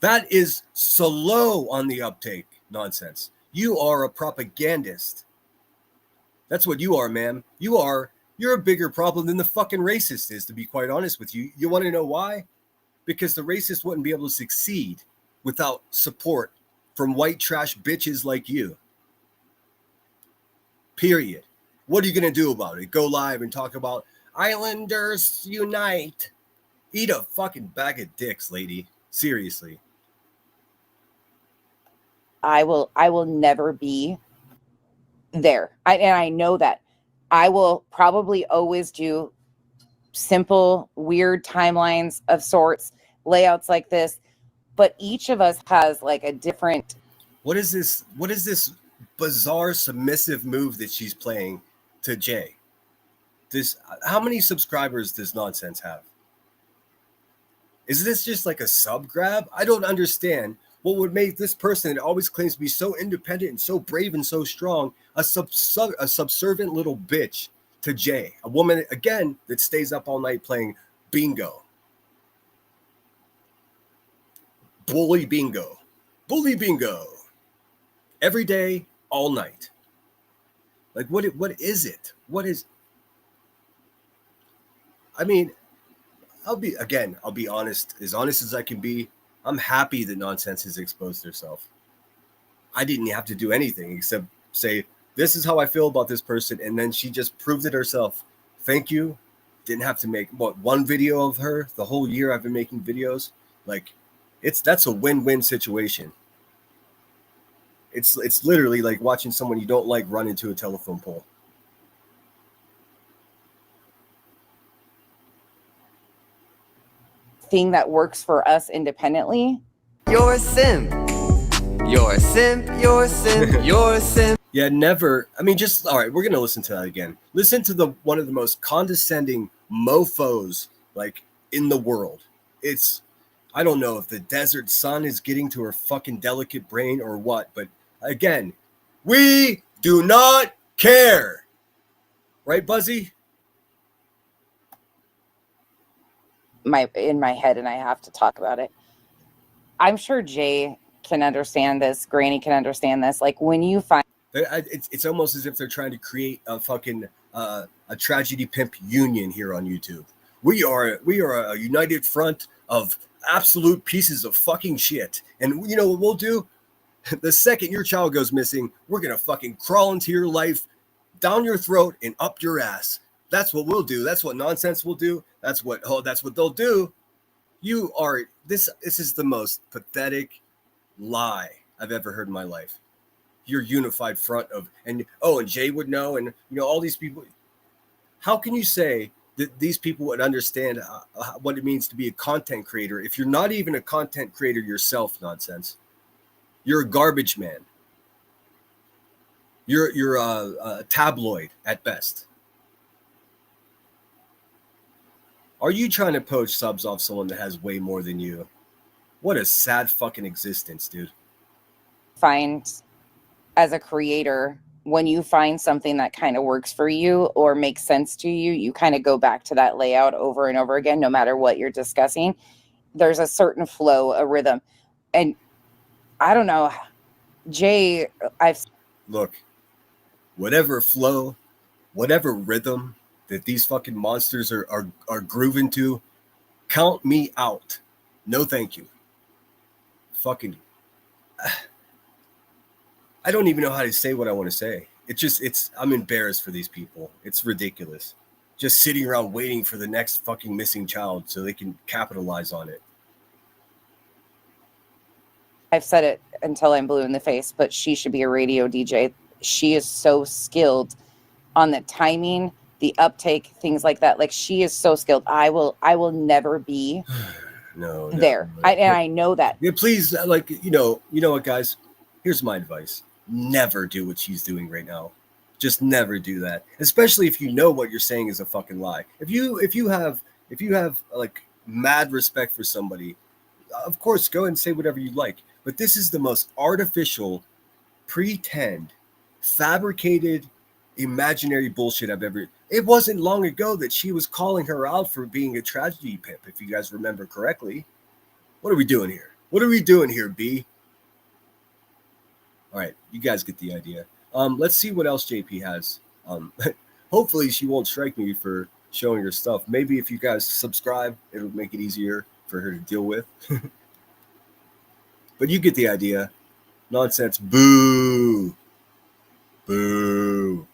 That is slow on the uptake. Nonsense. You are a propagandist. That's what you are, ma'am. You're a bigger problem than the fucking racist is, to be quite honest with you. You want to know why? Because the racist wouldn't be able to succeed without support from white trash bitches like you. Period. What are you going to do about it? Go live and talk about Islanders unite. Eat a fucking bag of dicks, lady. Seriously. I will never be there. And I know that. I will probably always do simple, weird timelines of sorts, layouts like this, but each of us has like a different. What is this bizarre submissive move that she's playing to Jay? How many subscribers does Nonsense have? Is this just like a sub grab? I don't understand what would make this person that always claims to be so independent and so brave and so strong a subservient little bitch to Jay, a woman, again, that stays up all night playing bingo. Bully bingo. Every day, all night. Like, what is it? What is... I mean, I'll be honest as I can be. I'm happy that Nonsense has exposed herself. I didn't have to do anything except say, this is how I feel about this person, and then she just proved it herself. Thank you. Didn't have to make one video of her the whole year I've been making videos. Like, that's a win-win situation. It's literally like watching someone you don't like run into a telephone pole. Thing that works for us independently. You're a simp. You're a simp. You're a simp. You're a simp. Yeah, never. I mean, just all right. We're gonna listen to that again. Listen to one of the most condescending mofos like in the world. It's, I don't know if the desert sun is getting to her fucking delicate brain or what, but again, we do not care, right, Buzzy? In my head, and I have to talk about it. I'm sure Jay can understand this. Granny can understand this. Like, when you find it's almost as if they're trying to create a fucking a tragedy pimp union here on YouTube. We are a united front of absolute pieces of fucking shit. And you know what we'll do? The second your child goes missing, we're gonna fucking crawl into your life, down your throat, and up your ass. That's what we'll do. That's what Nonsense will do. That's what they'll do. You are this is the most pathetic lie I've ever heard in my life. Your unified front of and Jay would know, and all these people. How can you say that these people would understand what it means to be a content creator if you're not even a content creator yourself? Nonsense. You're a garbage man. You're a tabloid at best. Are you trying to poach subs off someone that has way more than you? What a sad fucking existence, dude. Find as a creator, when you find something that kind of works for you or makes sense to you, you kind of go back to that layout over and over again, no matter what you're discussing. There's a certain flow, a rhythm. And I don't know. Jay, I've Look, whatever flow, whatever rhythm that these fucking monsters are grooving to, count me out. No, thank you. Fucking, I don't even know how to say what I want to say. I'm embarrassed for these people. It's ridiculous. Just sitting around waiting for the next fucking missing child so they can capitalize on it. I've said it until I'm blue in the face, but she should be a radio DJ. She is so skilled on the timing, the uptake, things like that. Like, she is so skilled. I will never be No, there. I know that. Yeah, please, like, you know what, guys? Here's my advice. Never do what she's doing right now. Just never do that. Especially if you know what you're saying is a fucking lie. If you have like mad respect for somebody, of course, go and say whatever you like. But this is the most artificial, pretend, fabricated, imaginary bullshit I've ever. It wasn't long ago that she was calling her out for being a tragedy pimp, if you guys remember correctly. What are we doing here? What are we doing here, B? All right, you guys get the idea. Let's see what else JP has. Hopefully she won't strike me for showing her stuff. Maybe if you guys subscribe, it'll make it easier for her to deal with. But you get the idea. Nonsense. Boo. Boo.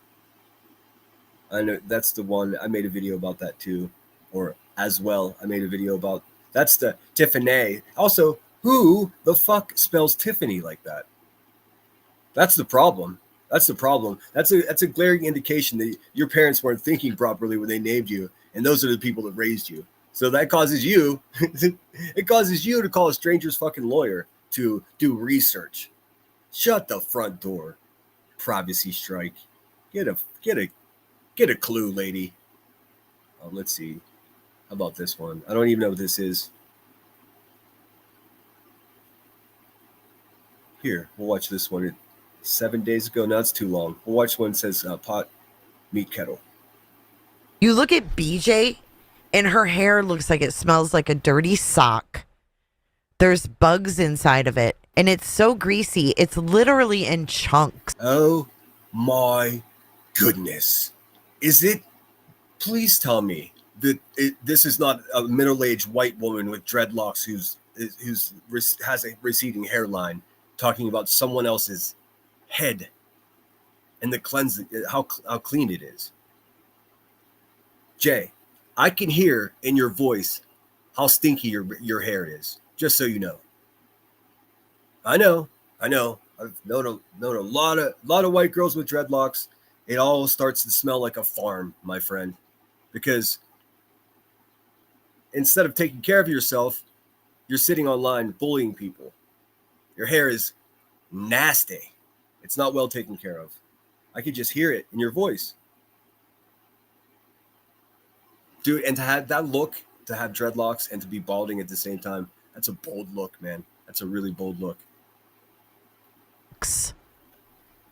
I know that's the one. I made a video about that too. Or as well, I made a video about that's the Tiffany. Also, who the fuck spells Tiffany like that? That's the problem. That's the problem. That's a glaring indication that your parents weren't thinking properly when they named you, and those are the people that raised you. So that causes you, it causes you to call a stranger's fucking lawyer to do research. Shut the front door. Privacy strike. Get a clue, lady. Let's see. How about this one? I don't even know what this is. Here, we'll watch this one. 7 days ago. No, it's too long. We'll watch one that says pot, meat kettle. You look at BJ, and her hair looks like it smells like a dirty sock. There's bugs inside of it, and it's so greasy. It's literally in chunks. Oh my goodness. Is it? Please tell me that this is not a middle-aged white woman with dreadlocks who has a receding hairline talking about someone else's head and the cleansing, how clean it is. Jay, I can hear in your voice how stinky your hair is, just so you know. I know. I've known a lot of white girls with dreadlocks. It all starts to smell like a farm, my friend, because instead of taking care of yourself, you're sitting online bullying people. Your hair is nasty. It's not well taken care of. I could just hear it in your voice. Dude, and to have that look, to have dreadlocks and to be balding at the same time, that's a bold look, man. That's a really bold look.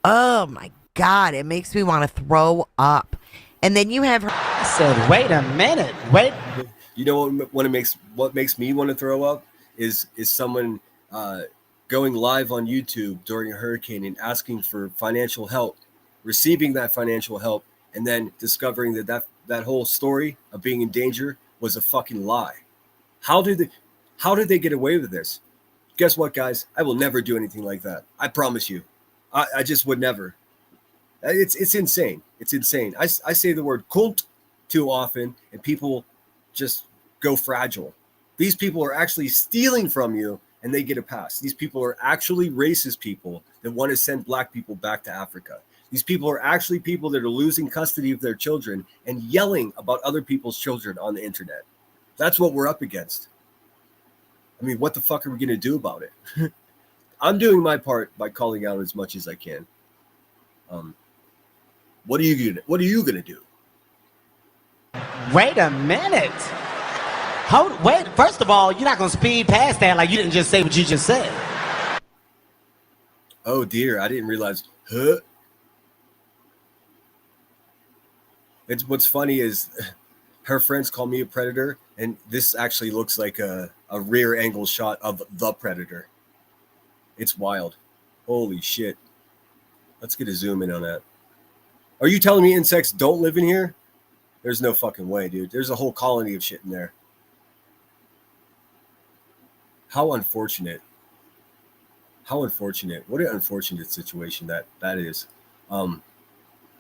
Oh my God, it makes me want to throw up. And then you have her. I said, wait a minute, wait. You know what makes me want to throw up is someone going live on YouTube during a hurricane and asking for financial help, receiving that financial help, and then discovering that whole story of being in danger was a fucking lie. How did they get away with this? Guess what, guys? I will never do anything like that. I promise you. I just would never. It's insane. It's insane. I say the word "cult" too often, and people just go fragile. These people are actually stealing from you, and they get a pass. These people are actually racist people that want to send black people back to Africa. These people are actually people that are losing custody of their children and yelling about other people's children on the internet. That's what we're up against. I mean, what the fuck are we going to do about it? I'm doing my part by calling out as much as I can. What are you gonna do? Wait a minute. Wait, first of all, you're not going to speed past that like you didn't just say what you just said. Oh dear, I didn't realize. Huh? What's funny is her friends call me a predator, and this actually looks like a rear angle shot of the predator. It's wild. Holy shit. Let's get a zoom in on that. Are you telling me insects don't live in here? There's no fucking way, dude. There's a whole colony of shit in there. How unfortunate. How unfortunate. What an unfortunate situation that is. All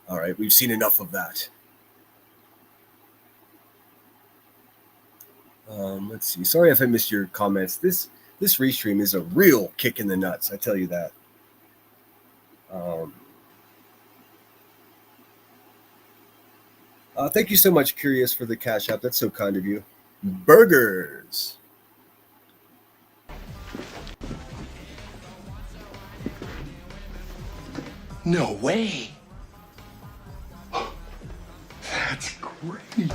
right, we've seen enough of that. Let's see. Sorry if I missed your comments. This restream is a real kick in the nuts. I tell you that. Thank you so much, Curious, for the cash app. That's so kind of you. Burgers. No way. That's great.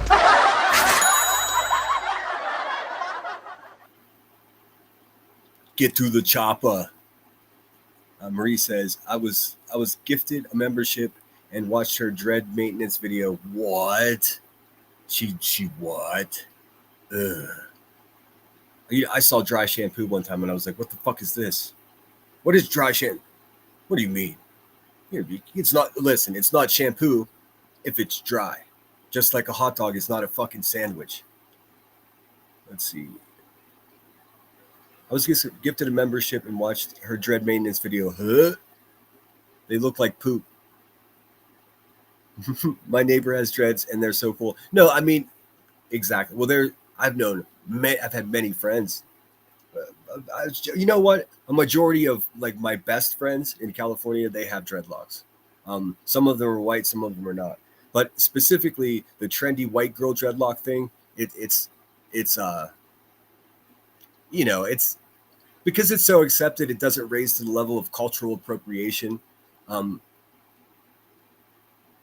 Get to the chopper. Marie says, I was gifted a membership and watched her dread maintenance video. What? She what? Ugh. I saw dry shampoo one time and I was like, what the fuck is this? What is dry shampoo? What do you mean? It's not, listen, it's not shampoo if it's dry. Just like a hot dog is not a fucking sandwich. Let's see. I was gifted a membership and watched her dread maintenance video. Huh? They look like poop. My neighbor has dreads and they're so cool. No, I mean, exactly. Well, I've had many friends. You know what? A majority of like my best friends in California, they have dreadlocks. Some of them are white, some of them are not. But specifically, the trendy white girl dreadlock thing, it's because it's so accepted, it doesn't raise to the level of cultural appropriation.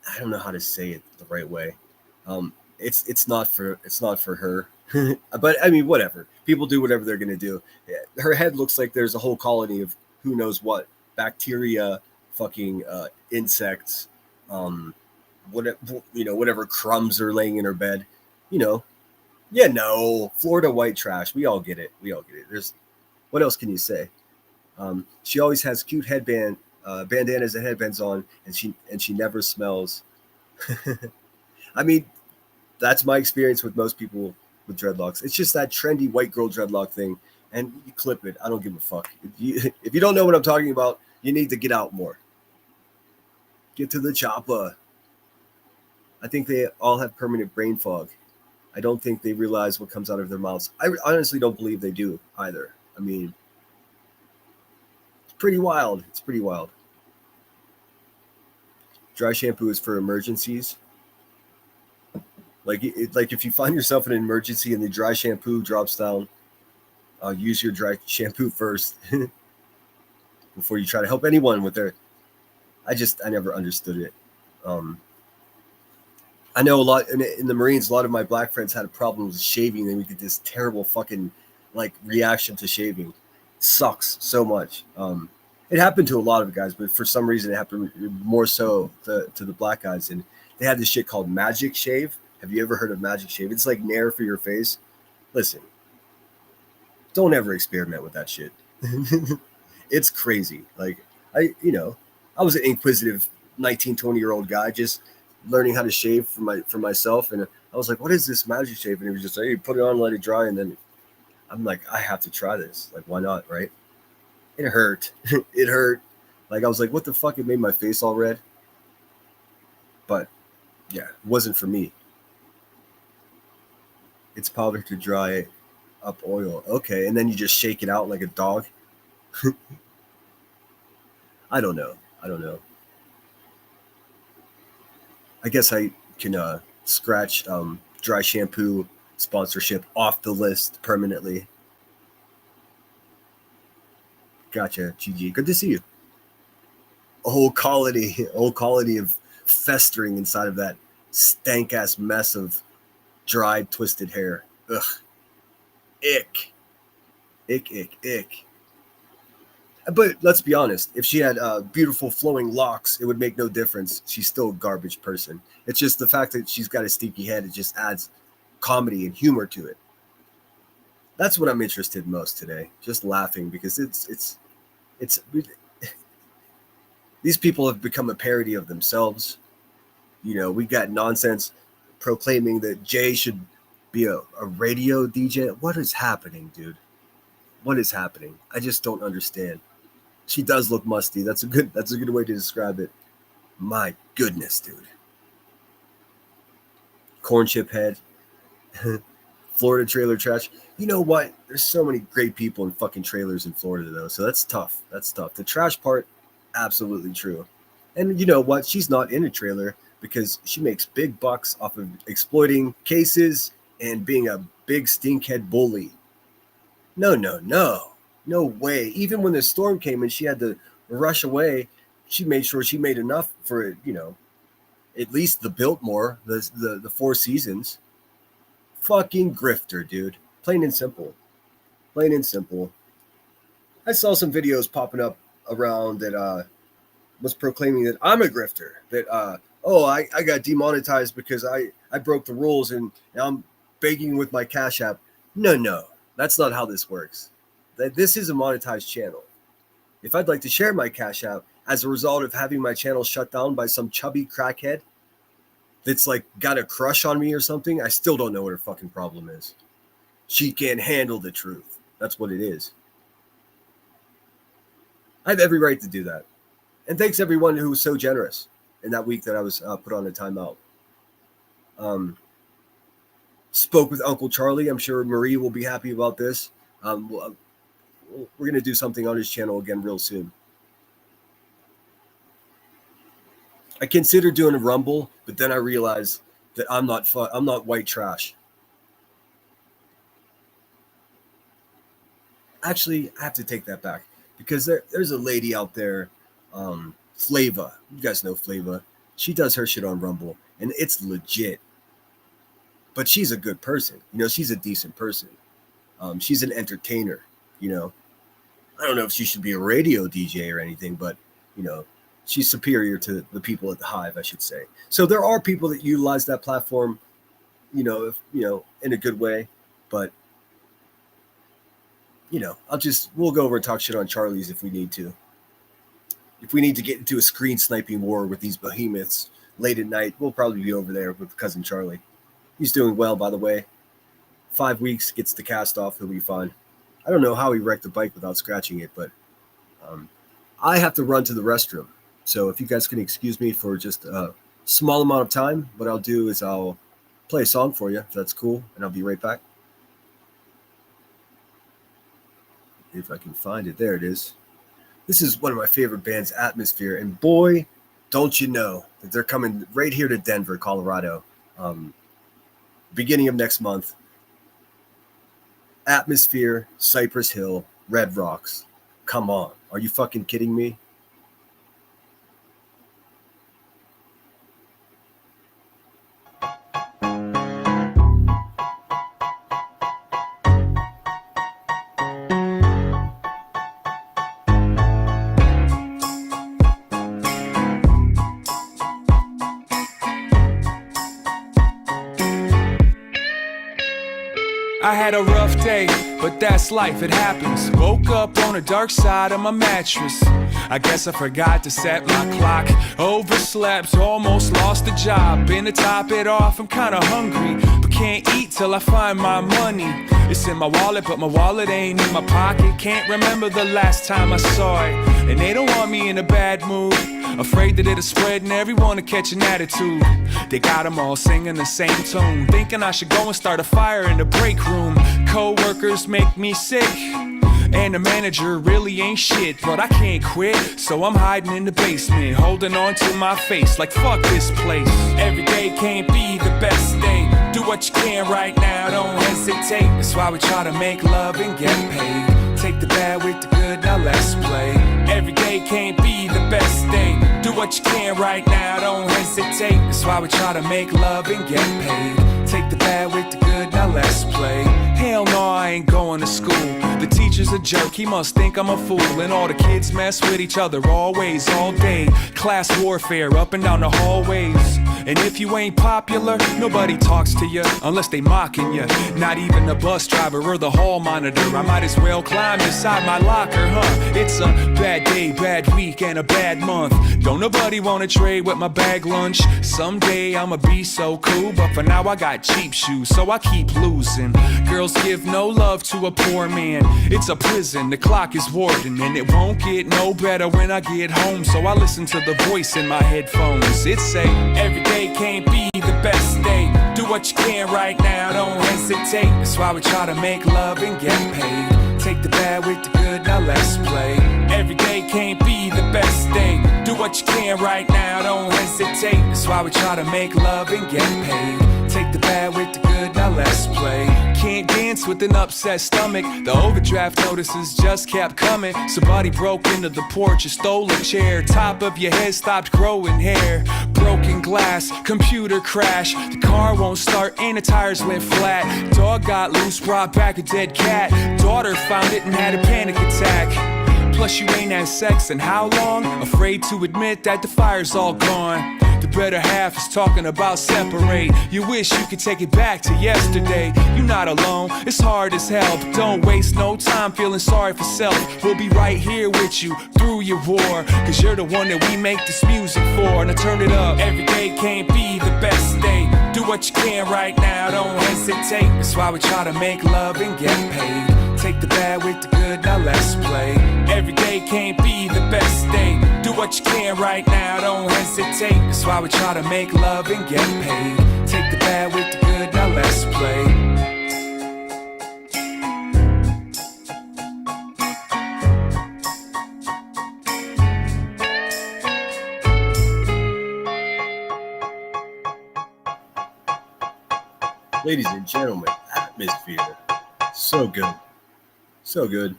I don't know how to say it the right way. It's not for her. But I mean, whatever. People do whatever they're gonna do. Her head looks like there's a whole colony of who knows what bacteria, fucking insects, whatever crumbs are laying in her bed. Florida white trash. We all get it. There's what else can you say? She always has cute bandanas and headbands on, and she never smells. I mean, that's my experience with most people with dreadlocks. It's just that trendy white girl dreadlock thing, and you clip it. I don't give a fuck. If you don't know what I'm talking about, you need to get out more. Get to the chopper. I think they all have permanent brain fog. I don't think they realize what comes out of their mouths. I honestly don't believe they do either. I mean, it's pretty wild. Dry shampoo is for emergencies. Like if you find yourself in an emergency and the dry shampoo drops down, use your dry shampoo first before you try to help anyone with their. I never understood it. I know a lot in the Marines. A lot of my black friends had a problem with shaving, and we get this terrible fucking like reaction to shaving. It sucks so much. It happened to a lot of guys, but for some reason it happened more so to the black guys. And they had this shit called Magic Shave. Have you ever heard of Magic Shave? It's like Nair for your face. Listen, don't ever experiment with that shit. It's crazy. Like I was an inquisitive 19, 20-year-old guy just learning how to shave for myself, and I was like, "What is this Magic Shave?" And he was just like, "Hey, put it on, let it dry," and then I'm like, "I have to try this. Like, why not?" Right? It hurt. It hurt. Like I was like, "What the fuck?" It made my face all red. But yeah, it wasn't for me. It's powder to dry up oil. Okay, and then you just shake it out like a dog. I don't know. I guess I can scratch dry shampoo sponsorship off the list permanently. Gotcha, GG. Good to see you. A whole colony of festering inside of that stank ass mess of dried, twisted hair. Ugh. Ick. Ick. But let's be honest. If she had beautiful flowing locks, it would make no difference. She's still a garbage person. It's just the fact that she's got a stinky head. It just adds comedy and humor to it. That's what I'm interested in most today. Just laughing because it's These people have become a parody of themselves. You know, we got nonsense proclaiming that Jay should be a radio DJ. What is happening, dude? What is happening? I just don't understand. She does look musty. That's a good way to describe it. My goodness, dude. Corn chip head. Florida trailer trash. You know what? There's so many great people in fucking trailers in Florida, though. So that's tough. That's tough. The trash part, absolutely true. And you know what? She's not in a trailer because she makes big bucks off of exploiting cases and being a big stinkhead bully. No. No way. Even when the storm came and she had to rush away, she made sure she made enough for, you know, at least the Biltmore, the Four Seasons. Fucking grifter, dude. Plain and simple. Plain and simple. I saw some videos popping up around that was proclaiming that I'm a grifter. That, I got demonetized because I broke the rules and now I'm begging with my Cash App. No. That's not how this works. This is a monetized channel. If I'd like to share my Cash App as a result of having my channel shut down by some chubby crackhead that's like got a crush on me or something, I still don't know what her fucking problem is. She can't handle the truth. That's what it is. I have every right to do that. And thanks everyone who was so generous in that week that I was put on a timeout. Spoke with Uncle Charlie. I'm sure Marie will be happy about this. We're going to do something on his channel again real soon. I considered doing a Rumble, but then I realized that I'm not white trash. Actually, I have to take that back because there's a lady out there, Flava. You guys know Flava. She does her shit on Rumble, and it's legit. But she's a good person. You know, she's a decent person. She's an entertainer, you know. I don't know if she should be a radio DJ or anything, but, you know, she's superior to the people at the Hive, I should say. So there are people that utilize that platform, you know, in a good way. But, you know, we'll go over and talk shit on Charlie's if we need to. If we need to get into a screen sniping war with these behemoths late at night, we'll probably be over there with cousin Charlie. He's doing well, by the way. 5 weeks, gets the cast off, he'll be fine. I don't know how he wrecked the bike without scratching it, but I have to run to the restroom. So if you guys can excuse me for just a small amount of time, what I'll do is I'll play a song for you, if that's cool, and I'll be right back. If I can find it. There it is. This is one of my favorite bands, Atmosphere, and boy, don't you know that they're coming right here to Denver, Colorado, beginning of next month. Atmosphere, Cypress Hill, Red Rocks. Come on. Are you fucking kidding me? I had a rough day, but that's life, it happens. Woke up on the dark side of my mattress. I guess I forgot to set my clock. Overslept, almost lost the job. Been to top it off, I'm kinda hungry, but can't eat till I find my money. It's in my wallet, but my wallet ain't in my pocket. Can't remember the last time I saw it. And they don't want me in a bad mood. Afraid that it'll spread and everyone will catch an attitude. They got them all singing the same tune, thinking I should go and start a fire in the break room. Co-workers make me sick, and the manager really ain't shit. But I can't quit, so I'm hiding in the basement, holding on to my face like fuck this place. Every day can't be the best day. Do what you can right now, don't hesitate. That's why we try to make love and get paid. Take the bad with the good, now let's play. Every day can't be the best day. Do what you can right now, don't hesitate. That's why we try to make love and get paid. Take the bad with the good, now let's play. Hell no, I ain't going to school. The teachers teacher's a jerk, he must think I'm a fool. And all the kids mess with each other always, all day. Class warfare up and down the hallways. And if you ain't popular, nobody talks to you unless they mocking you. Not even the bus driver or the hall monitor. I might as well climb inside my locker, huh? It's a bad day, bad week, and a bad month. Don't nobody wanna trade with my bag lunch. Someday I'ma be so cool, but for now I got cheap shoes, so I keep losing. Girls give no love to a poor man. It's a prison, the clock is warden, and it won't get no better when I get home. So I listen to the voice in my headphones. It say, every day can't be the best day. Do what you can right now, don't hesitate. That's why we try to make love and get paid. Take the bad with the good, now let's play. Every day can't be the best day. Do what you can right now, don't hesitate. That's why we try to make love and get paid. Take the bad with the good, now let's play. Can't dance with an upset stomach. The overdraft notices just kept coming. Somebody broke into the porch and stole a chair. Top of your head stopped growing hair. Broken glass, computer crash. The car won't start and the tires went flat. Dog got loose, brought back a dead cat. Daughter found it and had a panic attack. Plus you ain't had sex in how long? Afraid to admit that the fire's all gone. The better half is talking about separate. You wish you could take it back to yesterday. You're not alone, it's hard as hell, but don't waste no time feeling sorry for self. We'll be right here with you through your war, cause you're the one that we make this music for. Now turn it up, every day can't be the best day. Do what you can right now, don't hesitate. That's why we try to make love and get paid. Take the bad with the good, now let's play. Every day can't be the best day. Do what you can right now, don't hesitate. That's why we try to make love and get paid. Take the bad with the good, now let's play. Ladies and gentlemen, atmosphere. So good. So good.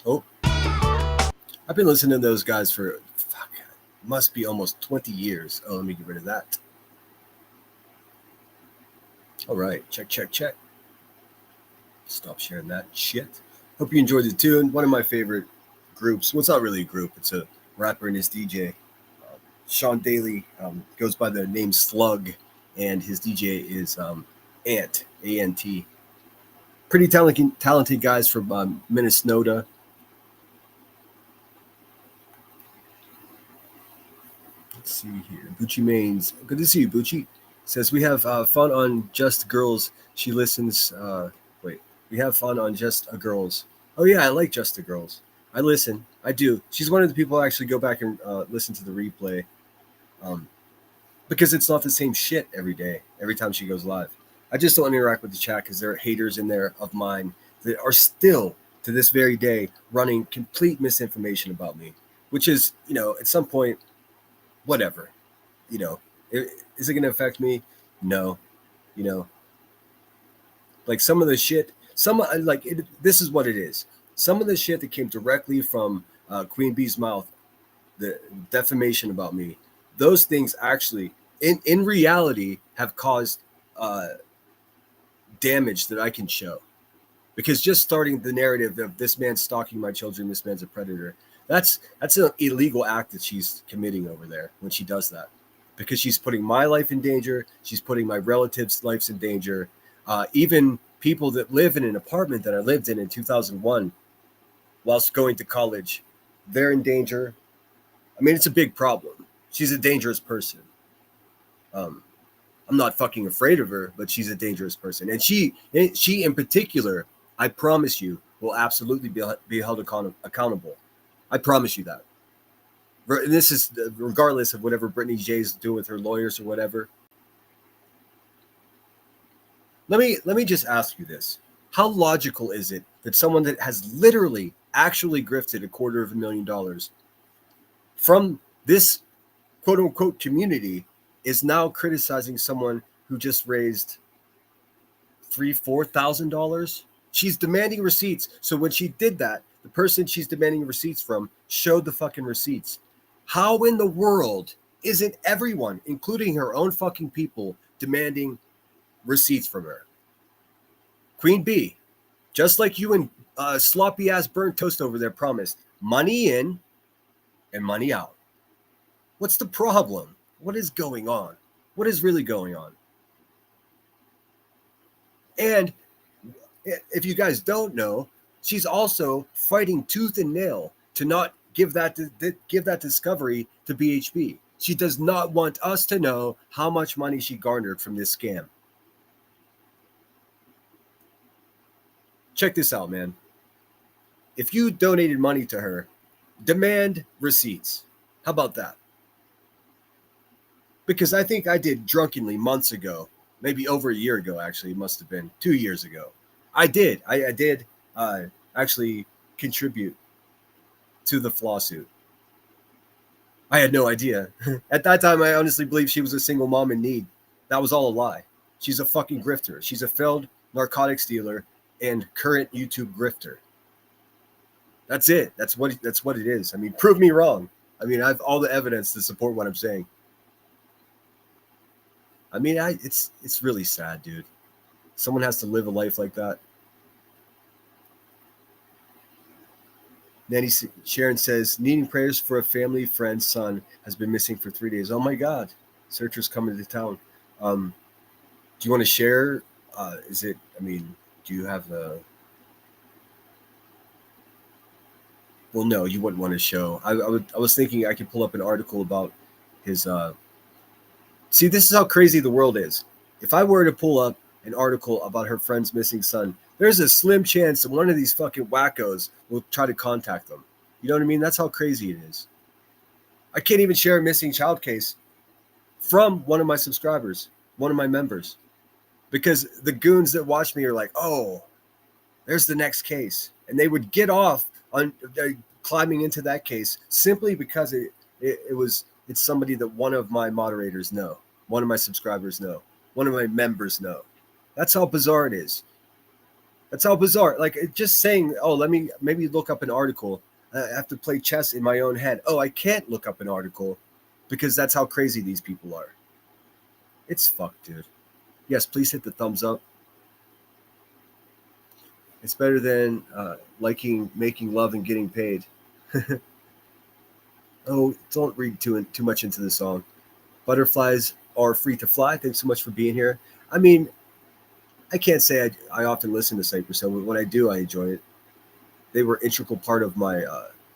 Oh. I've been listening to those guys for, must be almost 20 years. Oh, let me get rid of that. All right. Check. Stop sharing that shit. Hope you enjoyed the tune. One of my favorite groups. Well, it's not really a group. It's a rapper and his DJ. Sean Daly goes by the name Slug, and his DJ is Ant, A-N-T. Pretty talented guys from Minnesota. Let's see here. Bucci Mains. Good to see you, Bucci. Says we have fun on Just Girls. She listens. We have fun on Just a Girls. Oh yeah, I like Just a Girls. I listen. I do. She's one of the people I actually go back and listen to the replay. Because it's not the same shit every day, every time she goes live. I just don't interact with the chat because there are haters in there of mine that are still, to this very day, running complete misinformation about me, which is, at some point, whatever. Is it going to affect me? No. Like some of the shit, this is what it is. Some of the shit that came directly from Queen Bee's mouth, the defamation about me, those things actually, in reality, have caused damage that I can show, because just starting the narrative of this man stalking my children, this man's a predator, that's an illegal act that she's committing over there when she does that, because she's putting my life in danger, she's putting my relatives' lives in danger, even people that live in an apartment that I lived in 2001 whilst going to college, they're in danger. I mean, it's a big problem. She's a dangerous person. I'm not fucking afraid of her, but she's a dangerous person. And she in particular, I promise you, will absolutely be held accountable. I promise you that. This is regardless of whatever Brittany J's doing with her lawyers or whatever. Let me just ask you this. How logical is it that someone that has literally actually grifted $250,000 from this quote unquote community is now criticizing someone who just raised $4,000? She's demanding receipts. So when she did that, the person she's demanding receipts from showed the fucking receipts. How in the world isn't everyone, including her own fucking people, demanding receipts from her? Queen Bee, just like you and sloppy ass burnt toast over there promised money in and money out. What's the problem? What is going on? What is really going on? And if you guys don't know, she's also fighting tooth and nail to not give that discovery to BHB. She does not want us to know how much money she garnered from this scam. Check this out, man. If you donated money to her, demand receipts. How about that? Because I think I did drunkenly months ago, maybe over a year ago, actually. It must have been 2 years ago. I did actually contribute to the lawsuit. I had no idea. At that time, I honestly believed she was a single mom in need. That was all a lie. She's a fucking grifter. She's a failed narcotics dealer and current YouTube grifter. That's it. That's what it is. I mean, prove me wrong. I mean, I have all the evidence to support what I'm saying. I mean, it's really sad, dude. Someone has to live a life like that. Nanny Sharon says, needing prayers for a family friend's son has been missing for 3 days. Oh my God. Searchers coming to town. Do you want to share? Do you have the... Well, no, you wouldn't want to show. I was thinking I could pull up an article about his... See, this is how crazy the world is. If I were to pull up an article about her friend's missing son, there's a slim chance that one of these fucking wackos will try to contact them. You know what I mean? That's how crazy it is. I can't even share a missing child case from one of my subscribers, one of my members, because the goons that watch me are like, oh, there's the next case. And they would get off on climbing into that case simply because it's somebody that one of my moderators know, one of my subscribers know, one of my members know. That's how bizarre it is. That's how bizarre. Like, just saying, oh, let me maybe look up an article. I have to play chess in my own head. Oh, I can't look up an article because that's how crazy these people are. It's fucked, dude. Yes, please hit the thumbs up. It's better than making love and getting paid. Oh, don't read too much into the song. Butterflies are free to fly. Thanks so much for being here. I mean, I can't say I often listen to Cypress Hill, but when I do, I enjoy it. They were an integral part of my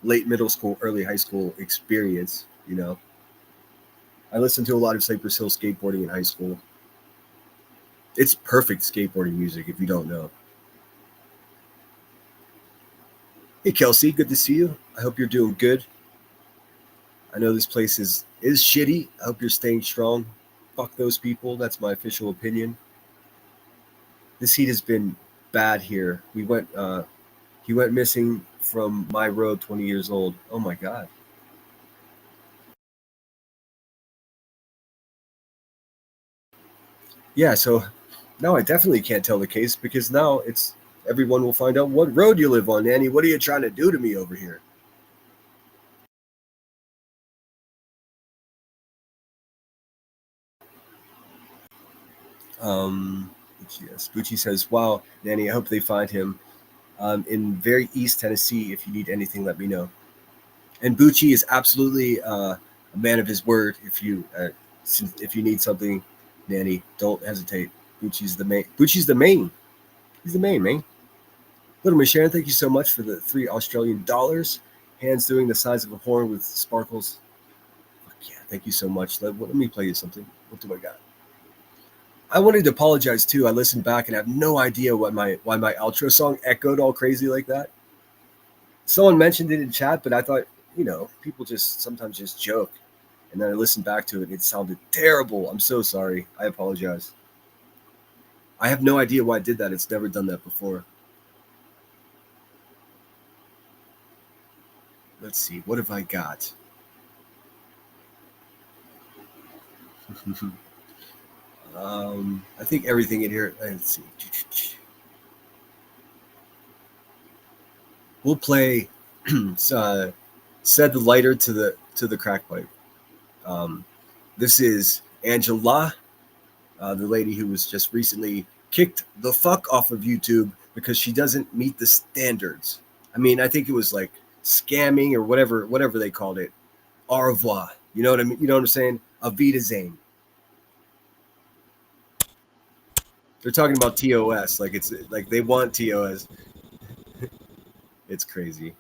late middle school, early high school experience, you know. I listened to a lot of Cypress Hill skateboarding in high school. It's perfect skateboarding music, if you don't know. Hey, Kelsey, good to see you. I hope you're doing good. I know this place is shitty. I hope you're staying strong. Fuck those people. That's my official opinion. This heat has been bad here. He went missing from my road 20 years old. Oh my God. Yeah, so now I definitely can't tell the case because now everyone will find out what road you live on, Nanny. What are you trying to do to me over here? Yes, Bucci says, wow, Nanny, I hope they find him in very East Tennessee. If you need anything, let me know. And Bucci is absolutely a man of his word. If you need something, Nanny, don't hesitate. Bucci's the main. Bucci's the main. He's the main, man. Little Miss Sharon, thank you so much for the $3 Australian. Hands doing the size of a horn with sparkles. Fuck yeah, thank you so much. Let me play you something. What do I got? I wanted to apologize too. I listened back and I have no idea why my outro song echoed all crazy like that. Someone mentioned it in chat, but I thought, people sometimes just joke. And then I listened back to it and it sounded terrible. I'm so sorry. I apologize. I have no idea why I did that. It's never done that before. Let's see. What have I got? I think everything in here. Let's see. We'll play Said the Lighter to the Crack Pipe. This is Angela, the lady who was just recently kicked the fuck off of YouTube because she doesn't meet the standards. I mean, I think it was like scamming or whatever they called it. Au revoir. You know what I mean? You know what I'm saying? Avita Zane. They're talking about TOS, like it's like they want TOS. It's crazy.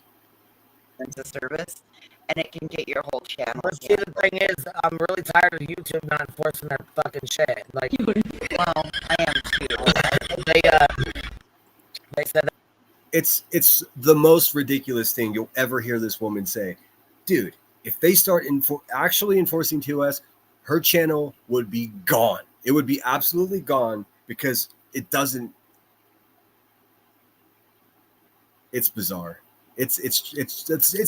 It's a service, and it can get your whole channel. But see, the thing is, I'm really tired of YouTube not enforcing their fucking shit. Like, Well, I am too. they said that It's the most ridiculous thing you'll ever hear this woman say. Dude, if they start actually enforcing TOS, her channel would be gone. It would be absolutely gone because it doesn't. It's bizarre. It's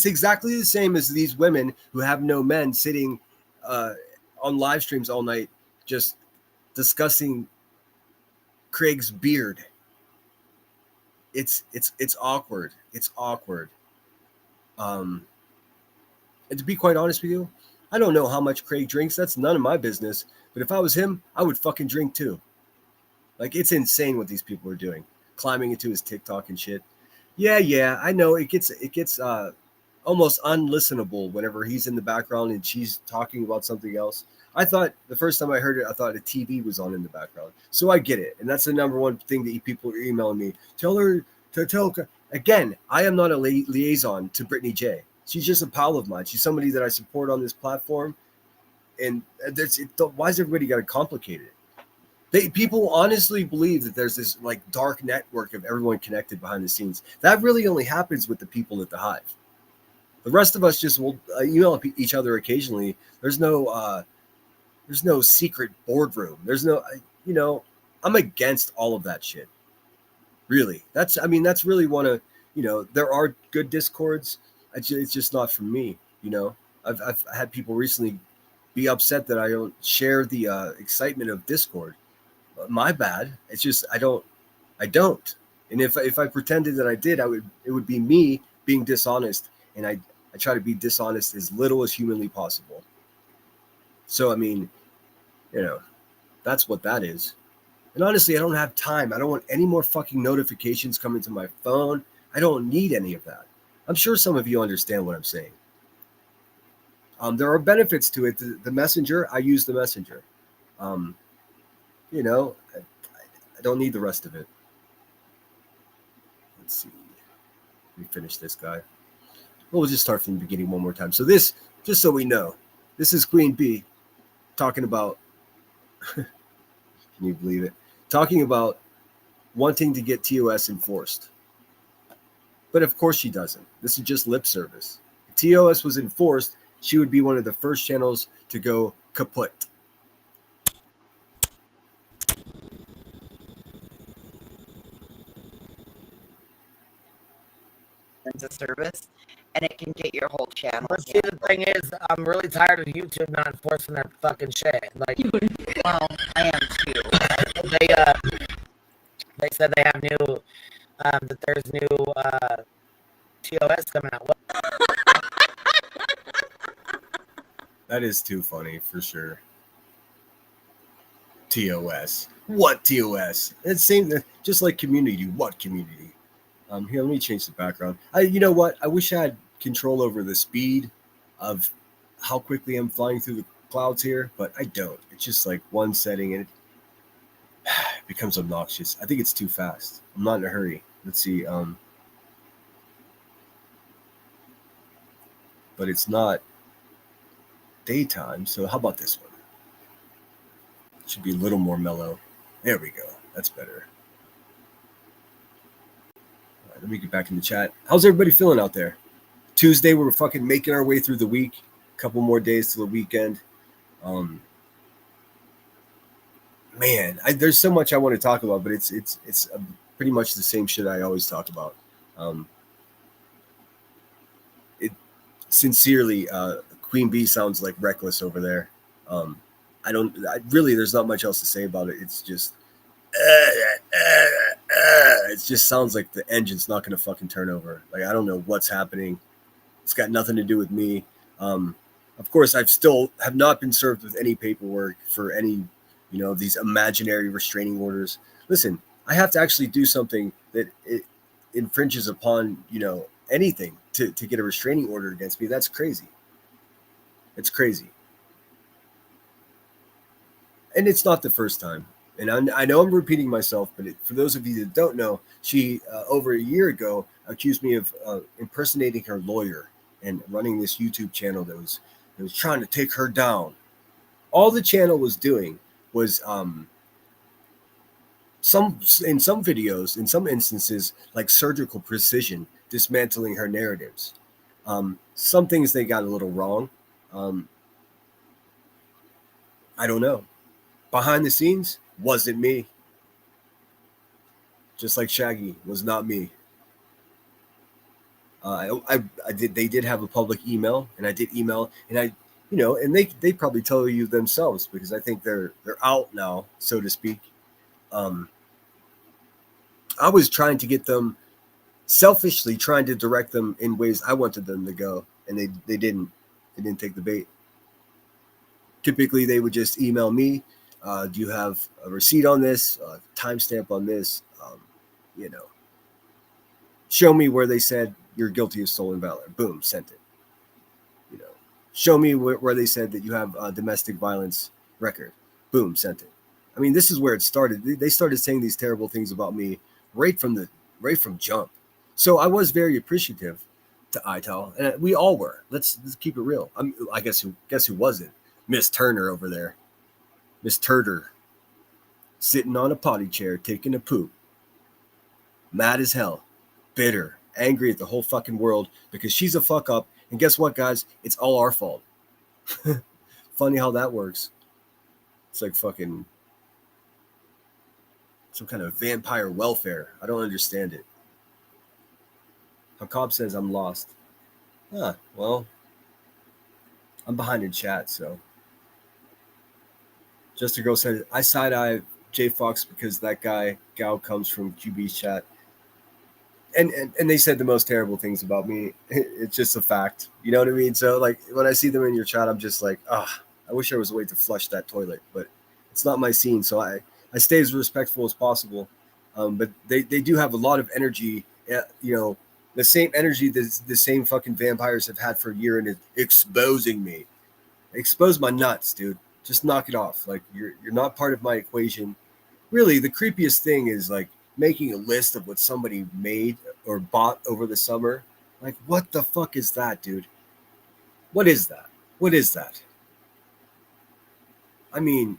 exactly the same as these women who have no men sitting on live streams all night just discussing Craig's beard. It's awkward. It's awkward. And to be quite honest with you, I don't know how much Craig drinks. That's none of my business. But if I was him, I would fucking drink too. Like, it's insane what these people are doing, climbing into his TikTok and shit. Yeah, I know it gets almost unlistenable whenever he's in the background and she's talking about something else. I thought the first time I heard it, I thought a TV was on in the background. So I get it. And that's the number one thing that people are emailing me. Tell her to tell. Again, I am not a liaison to Brittany J. She's just a pal of mine. She's somebody that I support on this platform. And why is everybody got to complicate it? People honestly believe that there's this like dark network of everyone connected behind the scenes. That really only happens with the people at the Hive. The rest of us just will email each other occasionally. There's no secret boardroom. There's no, I'm against all of that shit. Really, that's really one of, there are good Discords. It's just not for me. I've had people recently be upset that I don't share the excitement of Discord. My bad. It's just I don't. And if I pretended that I did, it would be me being dishonest, and I try to be dishonest as little as humanly possible. So that's what that is. And honestly, I don't have time. I don't want any more fucking notifications coming to my phone. I don't need any of that. I'm sure some of you understand what I'm saying. There are benefits to it. The messenger, I use the messenger. I don't need the rest of it. Let's see. Let me finish this guy. We'll just start from the beginning one more time. So this, just so we know, this is Queen B talking about, can you believe it? Talking about wanting to get TOS enforced. But of course she doesn't. This is just lip service. If TOS was enforced, she would be one of the first channels to go kaput. It's a service, and it can get your whole channel. But see, the thing is, I'm really tired of YouTube not enforcing their fucking shit. Like, Well, I am too. they said they have new, that there's new TOS coming out. That is too funny for sure. TOS. What TOS? It's same, just like community. What community? Here, let me change the background. You know what? I wish I had control over the speed of how quickly I'm flying through the clouds here, but I don't. It's just like one setting and it becomes obnoxious. I think it's too fast. I'm not in a hurry. Let's see. But it's not daytime, so how about this one? It should be a little more mellow. There we go. That's better. All right, let me get back in the chat. How's everybody feeling out there? Tuesday, we're fucking making our way through the week. A couple more days to the weekend. Man, there's so much I want to talk about, but it's pretty much the same shit I always talk about. Sincerely, Queen Bee sounds like reckless over there. There's not much else to say about it. It's just, it just sounds like the engine's not going to fucking turn over. Like, I don't know what's happening. It's got nothing to do with me. Of course, have not been served with any paperwork for any, these imaginary restraining orders. Listen, I have to actually do something that it infringes upon, anything to get a restraining order against me. That's crazy. It's crazy. And it's not the first time. And I know I'm repeating myself, but for those of you that don't know, she, over a year ago, accused me of impersonating her lawyer and running this YouTube channel that was trying to take her down. All the channel was doing was in some videos, in some instances, like surgical precision, dismantling her narratives. Some things they got a little wrong. I don't know. Behind the scenes, wasn't me. Just like Shaggy was not me. They did have a public email, and I did email, and I, and they probably tell you themselves, because I think they're out now, so to speak. I was trying to get them, selfishly trying to direct them in ways I wanted them to go, and they didn't take the bait. Typically, they would just email me. Do you have a receipt on this? Timestamp on this? Show me where they said you're guilty of stolen valor. Boom, sent it. Show me where they said that you have a domestic violence record. Boom, sent it. I mean, this is where it started. They started saying these terrible things about me right from jump. So I was very appreciative to ITAL, and we all were. Let's keep it real. I guess who wasn't? Miss Turner over there. Miss Turner, sitting on a potty chair, taking a poop. Mad as hell. Bitter. Angry at the whole fucking world because she's a fuck up. And guess what, guys? It's all our fault. Funny how that works. It's like fucking some kind of vampire welfare. I don't understand it. Hakab says I'm lost. Well, I'm behind in chat, so. Just a girl said, I side-eye J Fox because that gal comes from QB's chat. And they said the most terrible things about me. It's just a fact. You know what I mean? So, like, when I see them in your chat, I'm just like, I wish there was a way to flush that toilet. But it's not my scene, so I stay as respectful as possible. But they do have a lot of energy, the same energy that the same fucking vampires have had for a year, and it's exposing me. Expose my nuts, dude. Just knock it off. Like, you're not part of my equation. Really, the creepiest thing is like making a list of what somebody made or bought over the summer. Like, what the fuck is that, dude? What is that? What is that? I mean,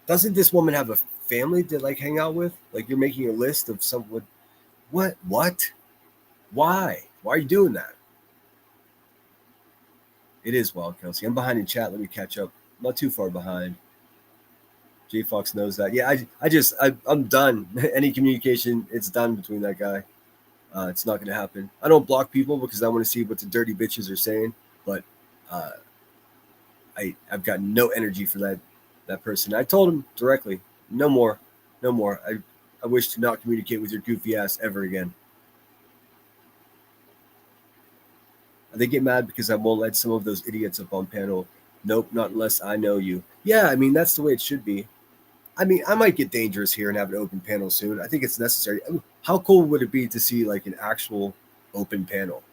doesn't this woman have a family to like hang out with? Like, you're making a list of someone. What? Why? Why are you doing that? It is wild, Kelsey. I'm behind in chat. Let me catch up. I'm not too far behind. J Fox knows that. Yeah, I'm done. Any communication, it's done between that guy. It's not going to happen. I don't block people because I want to see what the dirty bitches are saying. But I've got no energy for that person. I told him directly, no more. I wish to not communicate with your goofy ass ever again. They get mad because I won't let some of those idiots up on panel. Nope, not unless I know you. Yeah, I mean, that's the way it should be. I mean, I might get dangerous here and have an open panel soon. I think it's necessary. I mean, how cool would it be to see like an actual open panel?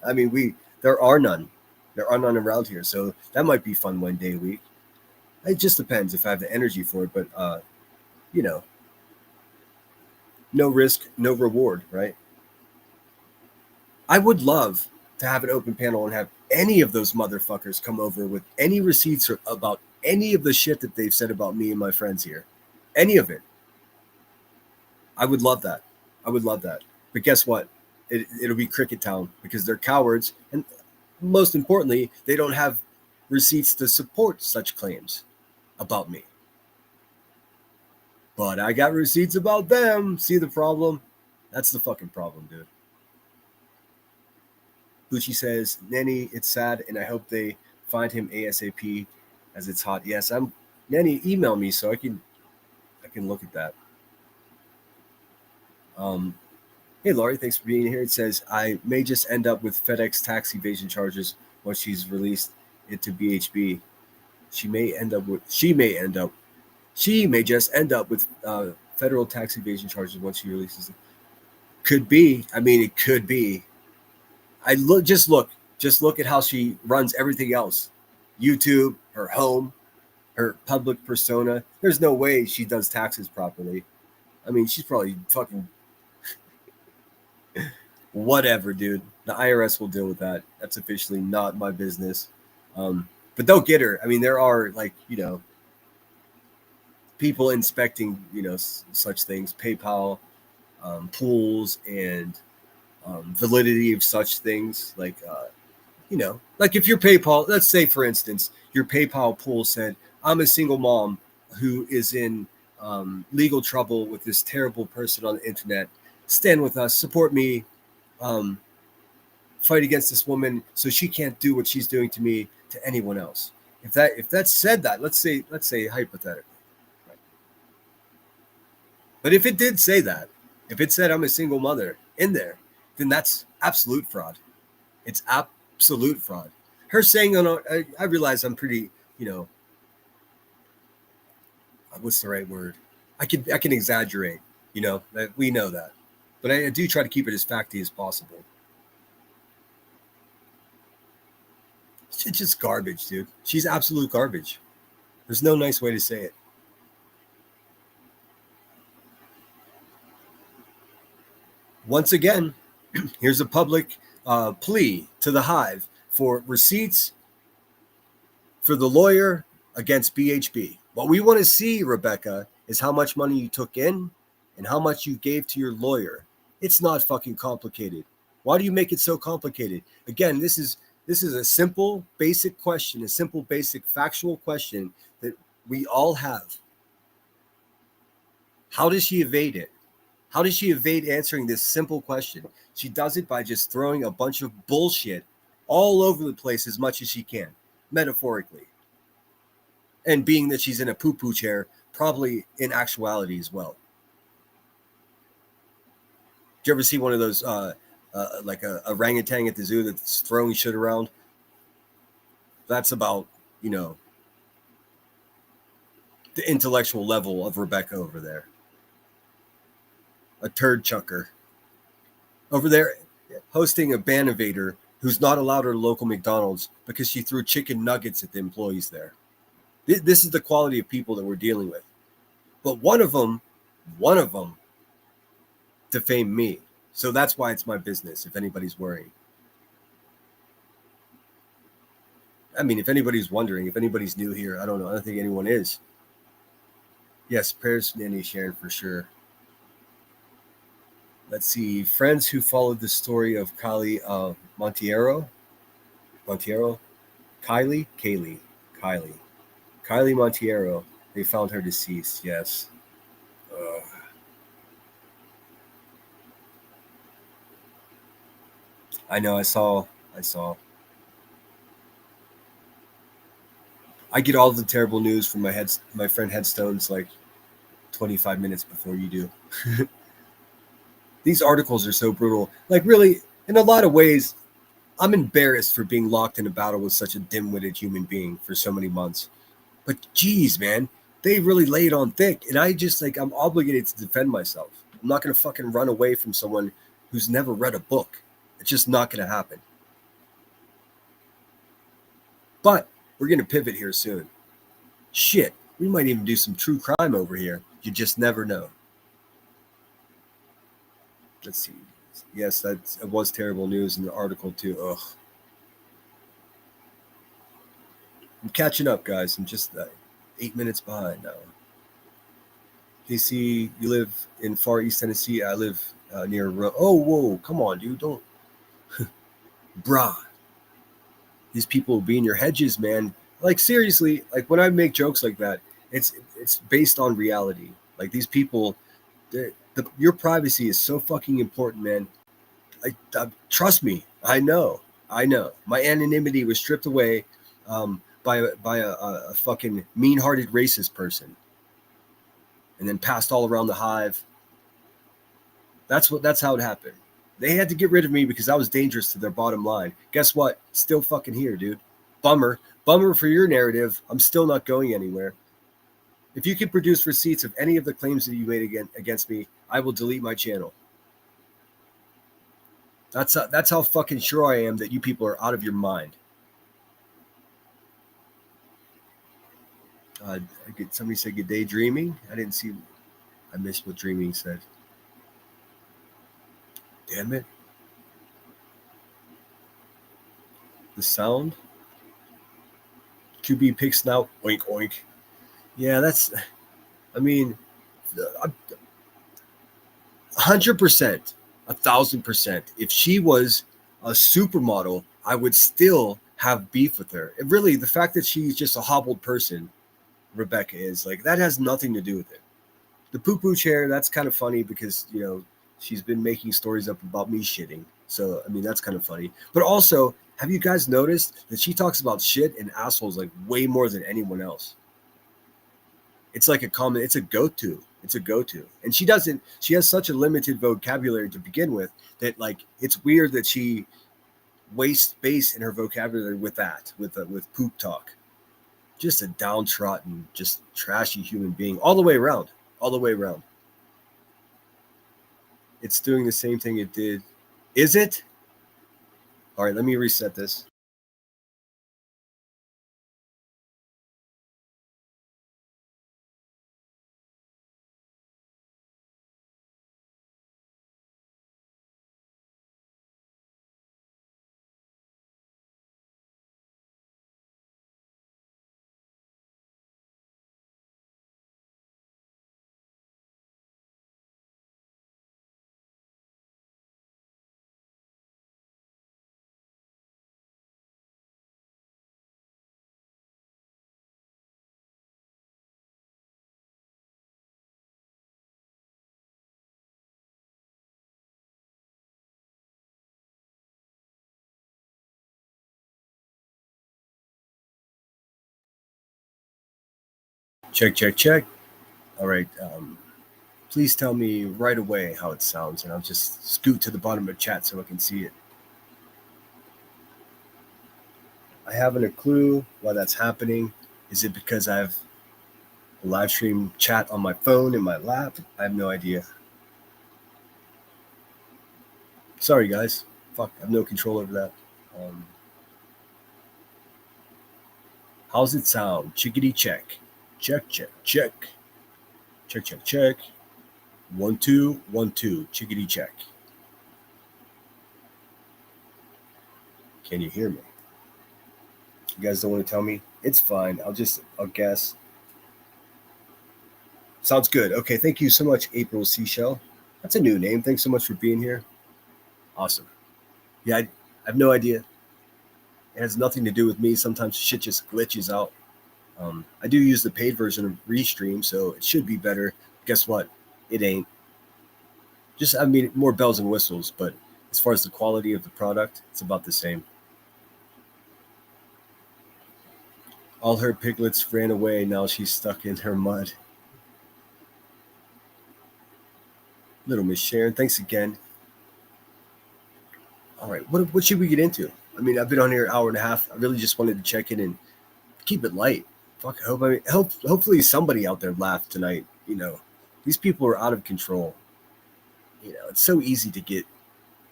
I mean, there are none. There are none around here. So that might be fun one day a week. It just depends if I have the energy for it. But, no risk, no reward, right? I would love to have an open panel and have any of those motherfuckers come over with any receipts about any of the shit that they've said about me and my friends here. Any of it. I would love that. But guess what? It'll be Cricket Town because they're cowards. And most importantly, they don't have receipts to support such claims about me. But I got receipts about them. See the problem? That's the fucking problem, dude. Bucci says, Nanny, it's sad, and I hope they find him ASAP as it's hot. Yes, Nanny, email me so I can look at that. Hey, Laurie, thanks for being here. It says, I may just end up with FedEx tax evasion charges once she's released it to BHB. She may just end up with federal tax evasion charges once she releases it. Could be. I mean, it could be. Just look at how she runs everything else. YouTube, her home, her public persona. There's no way she does taxes properly. I mean, she's probably fucking whatever, dude. The IRS will deal with that. That's officially not my business. But they'll get her. I mean, there are, like, you know, people inspecting, you know, such things, PayPal, pools, and validity of such things. Like, you know, like if your PayPal, let's say, for instance, your PayPal pool said, I'm a single mom who is in legal trouble with this terrible person on the internet. Stand with us, support me, fight against this woman so she can't do what she's doing to me to anyone else. If that said that, let's say hypothetically, right? But if it did say that, if it said I'm a single mother in there, then that's absolute fraud. It's absolute fraud. Her saying, I realize I'm pretty, you know, what's the right word? I can exaggerate, you know, we know that, but I do try to keep it as facty as possible. It's just garbage, dude. She's absolute garbage. There's no nice way to say it. Once again, here's a public plea to the Hive for receipts for the lawyer against BHB. What we want to see, Rebecca, is how much money you took in and how much you gave to your lawyer. It's not fucking complicated. Why do you make it so complicated? Again, this is a simple, basic question, a simple, basic, factual question that we all have. How does she evade it? How does she evade answering this simple question? She does it by just throwing a bunch of bullshit all over the place as much as she can, metaphorically. And being that she's in a poo-poo chair, probably in actuality as well. Did you ever see one of those, like a orangutan at the zoo that's throwing shit around? That's about, you know, the intellectual level of Rebecca over there. A turd chucker. Over there, hosting a ban evader who's not allowed her local McDonald's because she threw chicken nuggets at the employees there. This is the quality of people that we're dealing with. But one of them defamed me. So that's why it's my business, if anybody's worrying. I mean, if anybody's wondering, if anybody's new here, I don't know. I don't think anyone is. Yes, prayers, Nanny Sharon, for sure. Let's see. Friends who followed the story of Kylie Monteiro. Kylie Monteiro. They found her deceased. Yes. I know. I saw. I get all the terrible news from my friend Headstones like 25 minutes before you do. These articles are so brutal. Like, really, in a lot of ways, I'm embarrassed for being locked in a battle with such a dim-witted human being for so many months. But geez, man, they really lay it on thick. And I just, like, I'm obligated to defend myself. I'm not going to fucking run away from someone who's never read a book. It's just not going to happen. But we're going to pivot here soon. Shit, we might even do some true crime over here. You just never know. Let's see. Yes, it was terrible news in the article too. Ugh. I'm catching up, guys. I'm just 8 minutes behind now. KC, you live in far east Tennessee. I live near. Oh, whoa! Come on, dude. Don't, bruh. These people will be in your hedges, man. Like, seriously. Like, when I make jokes like that, it's based on reality. Like, these people. Your privacy is so fucking important, man. Trust me. I know. My anonymity was stripped away by a fucking mean-hearted racist person, and then passed all around the Hive. That's how it happened. They had to get rid of me because I was dangerous to their bottom line. Guess what? Still fucking here, dude. Bummer for your narrative. I'm still not going anywhere. If you can produce receipts of any of the claims that you made against me, I will delete my channel. That's how fucking sure I am that you people are out of your mind. Somebody said good day dreaming. I didn't see. I missed what dreaming said. Damn it. The sound. QB pig snout. Oink oink. Yeah, that's. I mean, 100%, 1,000%. If she was a supermodel, I would still have beef with her. Really, the fact that she's just a hobbled person, Rebecca is, like, that has nothing to do with it. The poo-poo chair, that's kind of funny because, you know, she's been making stories up about me shitting. So, I mean, that's kind of funny. But also, have you guys noticed that she talks about shit and assholes like way more than anyone else? It's like it's a go-to. It's a go-to. And she has such a limited vocabulary to begin with that, like, it's weird that she wastes space in her vocabulary with poop talk. Just a downtrodden, just trashy human being all the way around. All the way around. It's doing the same thing it did. Is it? All right, let me reset this. Check, check, check. All right. Please tell me right away how it sounds, and I'll just scoot to the bottom of the chat so I can see it. I haven't a clue why that's happening. Is it because I have a live stream chat on my phone in my lap? I have no idea. Sorry, guys. Fuck, I have no control over that. How's it sound? Chickadee check. Check, check, check. Check, check, check. 1 2 1 2. Chickadee check. Can you hear me? You guys don't want to tell me? It's fine. I'll guess. Sounds good. Okay, thank you so much, April Seashell. That's a new name. Thanks so much for being here. Awesome. Yeah, I have no idea. It has nothing to do with me. Sometimes shit just glitches out. I do use the paid version of Restream, so it should be better. Guess what? It ain't. Just, I mean, more bells and whistles, but as far as the quality of the product, it's about the same. All her piglets ran away. Now she's stuck in her mud. Little Miss Sharon, thanks again. All right, what should we get into? I mean, I've been on here an hour and a half. I really just wanted to check in and keep it light. Fuck, hopefully somebody out there laughed tonight. You know, these people are out of control. You know, it's so easy to get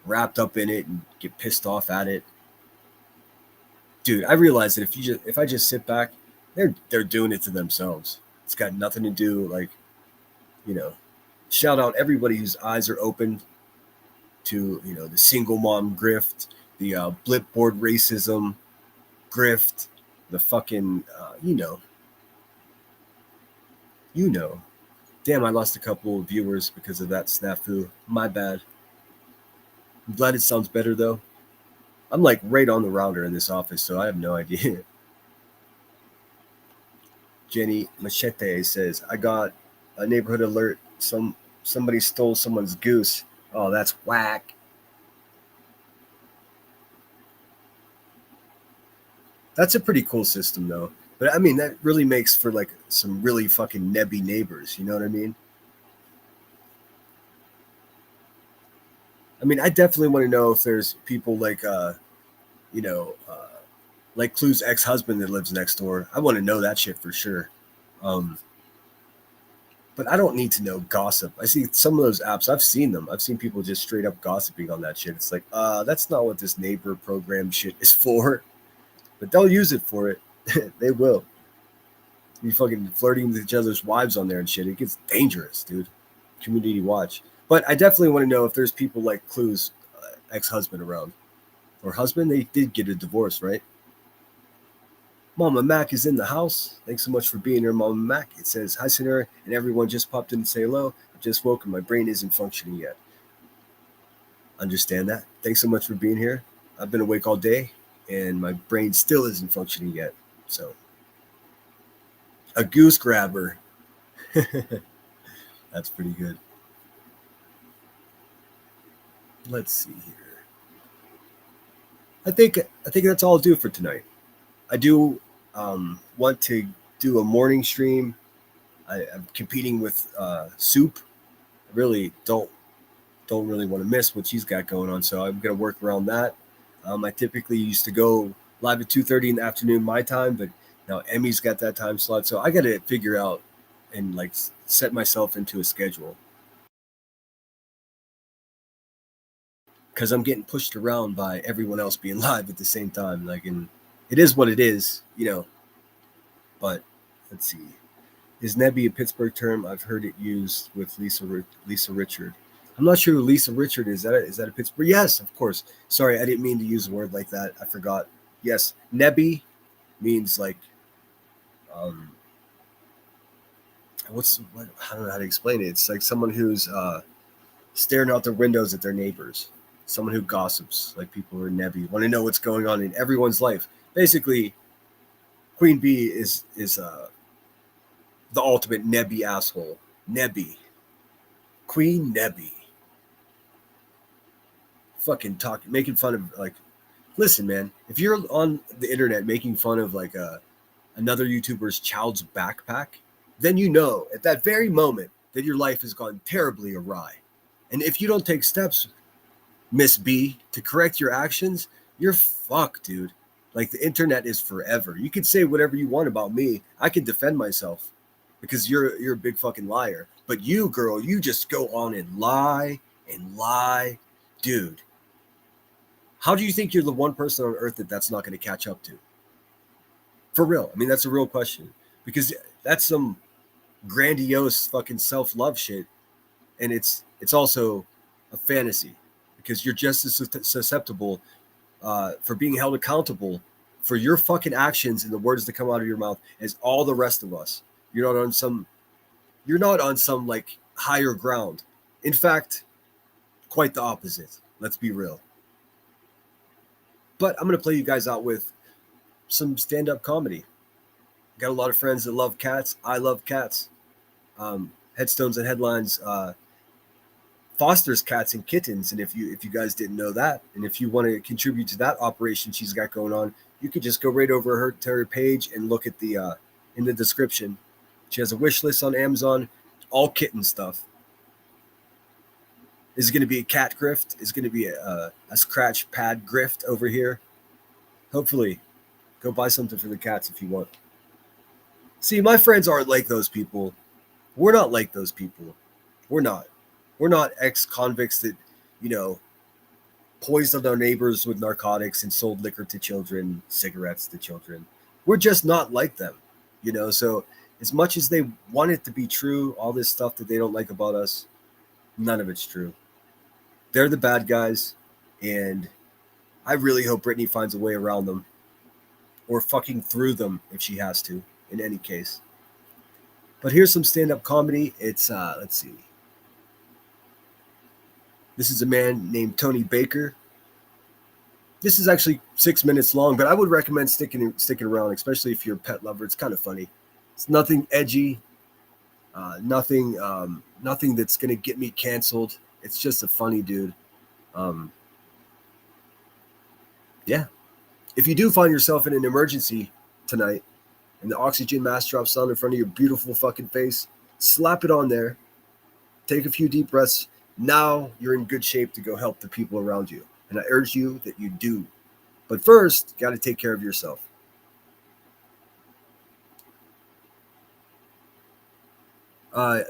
wrapped up in it and get pissed off at it. Dude, I realize that if I just sit back, they're doing it to themselves. It's got nothing to do, like, you know, shout out everybody whose eyes are open to, you know, the single mom grift, the blip board racism grift, the fucking, you know. Damn, I lost a couple of viewers because of that snafu. My bad. I'm glad it sounds better, though. I'm like right on the router in this office, so I have no idea. Jenny Machete says, I got a neighborhood alert. Somebody stole someone's goose. Oh, that's whack. That's a pretty cool system, though. But I mean, that really makes for like some really fucking nebby neighbors. You know what I mean? I mean, I definitely want to know if there's people like, like Clue's ex-husband that lives next door. I want to know that shit for sure. But I don't need to know gossip. I see some of those apps. I've seen them. I've seen people just straight up gossiping on that shit. It's like, that's not what this neighbor program shit is for. But they'll use it for it. They will. You fucking flirting with each other's wives on there and shit. It gets dangerous, dude. Community watch. But I definitely want to know if there's people like Clue's ex-husband around. Or husband. They did get a divorce, right? Mama Mac is in the house. Thanks so much for being here, Mama Mac. It says, hi, Senora, and everyone just popped in to say hello. I've just woken. My brain isn't functioning yet. Understand that. Thanks so much for being here. I've been awake all day, and my brain still isn't functioning yet. So, a goose grabber. That's pretty good. Let's see here. I think that's all I'll do for tonight. I do want to do a morning stream. I'm competing with Soup. I really don't really want to miss what she's got going on, so I'm gonna work around that. I typically used to go live at 2:30 in the afternoon my time, but now Emmy's got that time slot, so I got to figure out and like set myself into a schedule because I'm getting pushed around by everyone else being live at the same time. Like, and it is what it is, you know. But let's see. Is Nebby a Pittsburgh term? I've heard it used with Lisa Richard. I'm not sure who Lisa Richard is. Is that a Pittsburgh? Yes, of course. Sorry, I didn't mean to use a word like that. I forgot. Yes, Nebby means like, I don't know how to explain it. It's like someone who's staring out their windows at their neighbors. Someone who gossips, like people who are Nebby, want to know what's going on in everyone's life. Basically, Queen Bee is the ultimate Nebby asshole. Nebby. Queen Nebby. Fucking talking, making fun of, like, listen, man, if you're on the internet making fun of like another YouTuber's child's backpack, then you know at that very moment that your life has gone terribly awry. And if you don't take steps, Miss B, to correct your actions, you're fucked, dude. Like, the internet is forever. You can say whatever you want about me. I can defend myself because you're a big fucking liar. But you, girl, you just go on and lie. Dude, how do you think you're the one person on earth that's not going to catch up to? For real. I mean, that's a real question, because that's some grandiose fucking self-love shit. And it's also a fantasy, because you're just as susceptible for being held accountable for your fucking actions and the words that come out of your mouth as all the rest of us. You're not on some like higher ground. In fact, quite the opposite. Let's be real. But I'm going to play you guys out with some stand-up comedy. Got a lot of friends that love cats. I love cats. Headstones and Headlines fosters cats and kittens. And if you guys didn't know that, and if you want to contribute to that operation she's got going on, you could just go right over to her page and look at the in the description. She has a wish list on Amazon, all kitten stuff. Is it going to be a cat grift? Is it going to be a scratch pad grift over here? Hopefully. Go buy something for the cats if you want. See, my friends aren't like those people. We're not like those people. We're not. We're not ex-convicts that, poisoned our neighbors with narcotics and sold liquor to children, cigarettes to children. We're just not like them, So as much as they want it to be true, all this stuff that they don't like about us, none of it's true. They're the bad guys, and I really hope Brittany finds a way around them, or fucking through them if she has to, in any case. But here's some stand-up comedy. It's, let's see. This is a man named Tony Baker. This is actually 6 minutes long, but I would recommend sticking around, especially if you're a pet lover. It's kind of funny. It's nothing edgy, nothing that's gonna get me canceled. It's just a funny dude. Yeah. If you do find yourself in an emergency tonight and the oxygen mask drops down in front of your beautiful fucking face, slap it on there. Take a few deep breaths. Now you're in good shape to go help the people around you. And I urge you that you do. But first, you got to take care of yourself.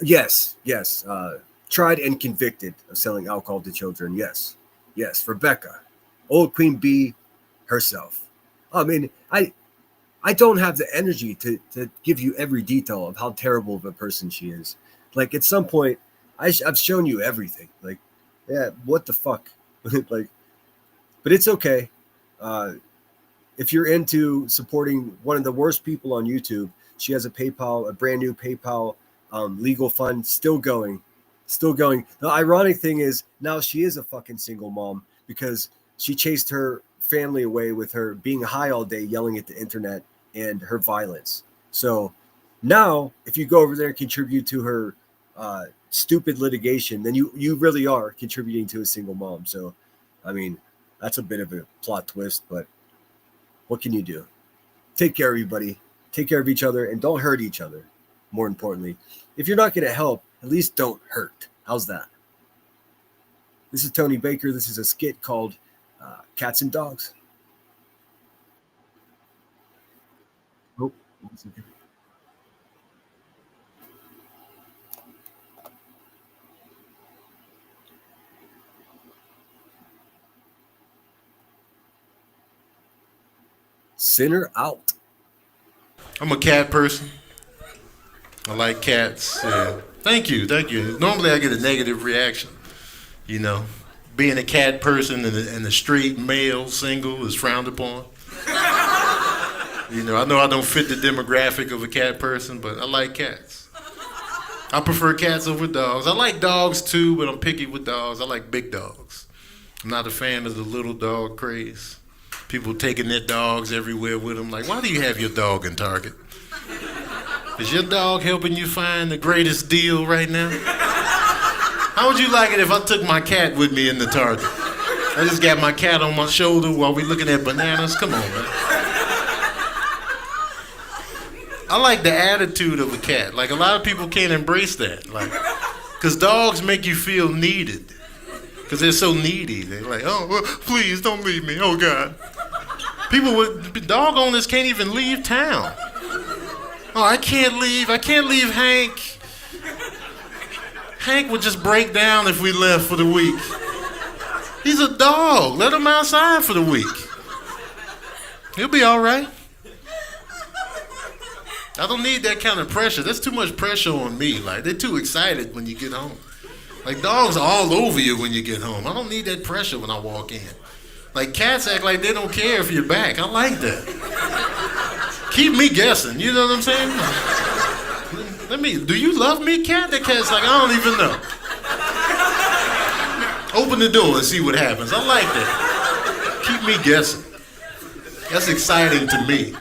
Yes. Tried and convicted of selling alcohol to children. Yes. Rebecca, old Queen Bee herself. I mean, I don't have the energy to give you every detail of how terrible of a person she is. Like at some point, I've shown you everything. Like, yeah, what the fuck? Like, but it's okay. If you're into supporting one of the worst people on YouTube, she has a brand new PayPal legal fund still going. The ironic thing is now she is a fucking single mom because she chased her family away with her being high all day, yelling at the internet and her violence. So now if you go over there and contribute to her stupid litigation, then you really are contributing to a single mom. So, I mean, that's a bit of a plot twist, but what can you do? Take care, everybody. Take care of each other and don't hurt each other. More importantly, if you're not going to help, at least don't hurt. How's that? This is Tony Baker. This is a skit called Cats and Dogs. Oh, one second. Sinner out. I'm a cat person. I like cats. Yeah. Thank you. Normally I get a negative reaction. You know, being a cat person and the straight male single is frowned upon. You know I don't fit the demographic of a cat person, but I like cats. I prefer cats over dogs. I like dogs too, but I'm picky with dogs. I like big dogs. I'm not a fan of the little dog craze. People taking their dogs everywhere with them. Like, why do you have your dog in Target? Is your dog helping you find the greatest deal right now? How would you like it if I took my cat with me in the Target? I just got my cat on my shoulder while we looking at bananas. Come on, man. I like the attitude of a cat. Like, a lot of people can't embrace that. Like, because dogs make you feel needed. Because they're so needy. They're like, oh, well, please don't leave me. Oh, God. Dog owners can't even leave town. Oh, I can't leave Hank. Hank would just break down if we left for the week. He's a dog. Let him outside for the week. He'll be all right. I don't need that kind of pressure. That's too much pressure on me. Like, they're too excited when you get home. Like, dogs are all over you when you get home. I don't need that pressure when I walk in. Like, cats act like they don't care if you're back. I like that. Keep me guessing. You know what I'm saying? Do you love me, cat? That cat's like, I don't even know. Open the door and see what happens. I like that. Keep me guessing. That's exciting to me.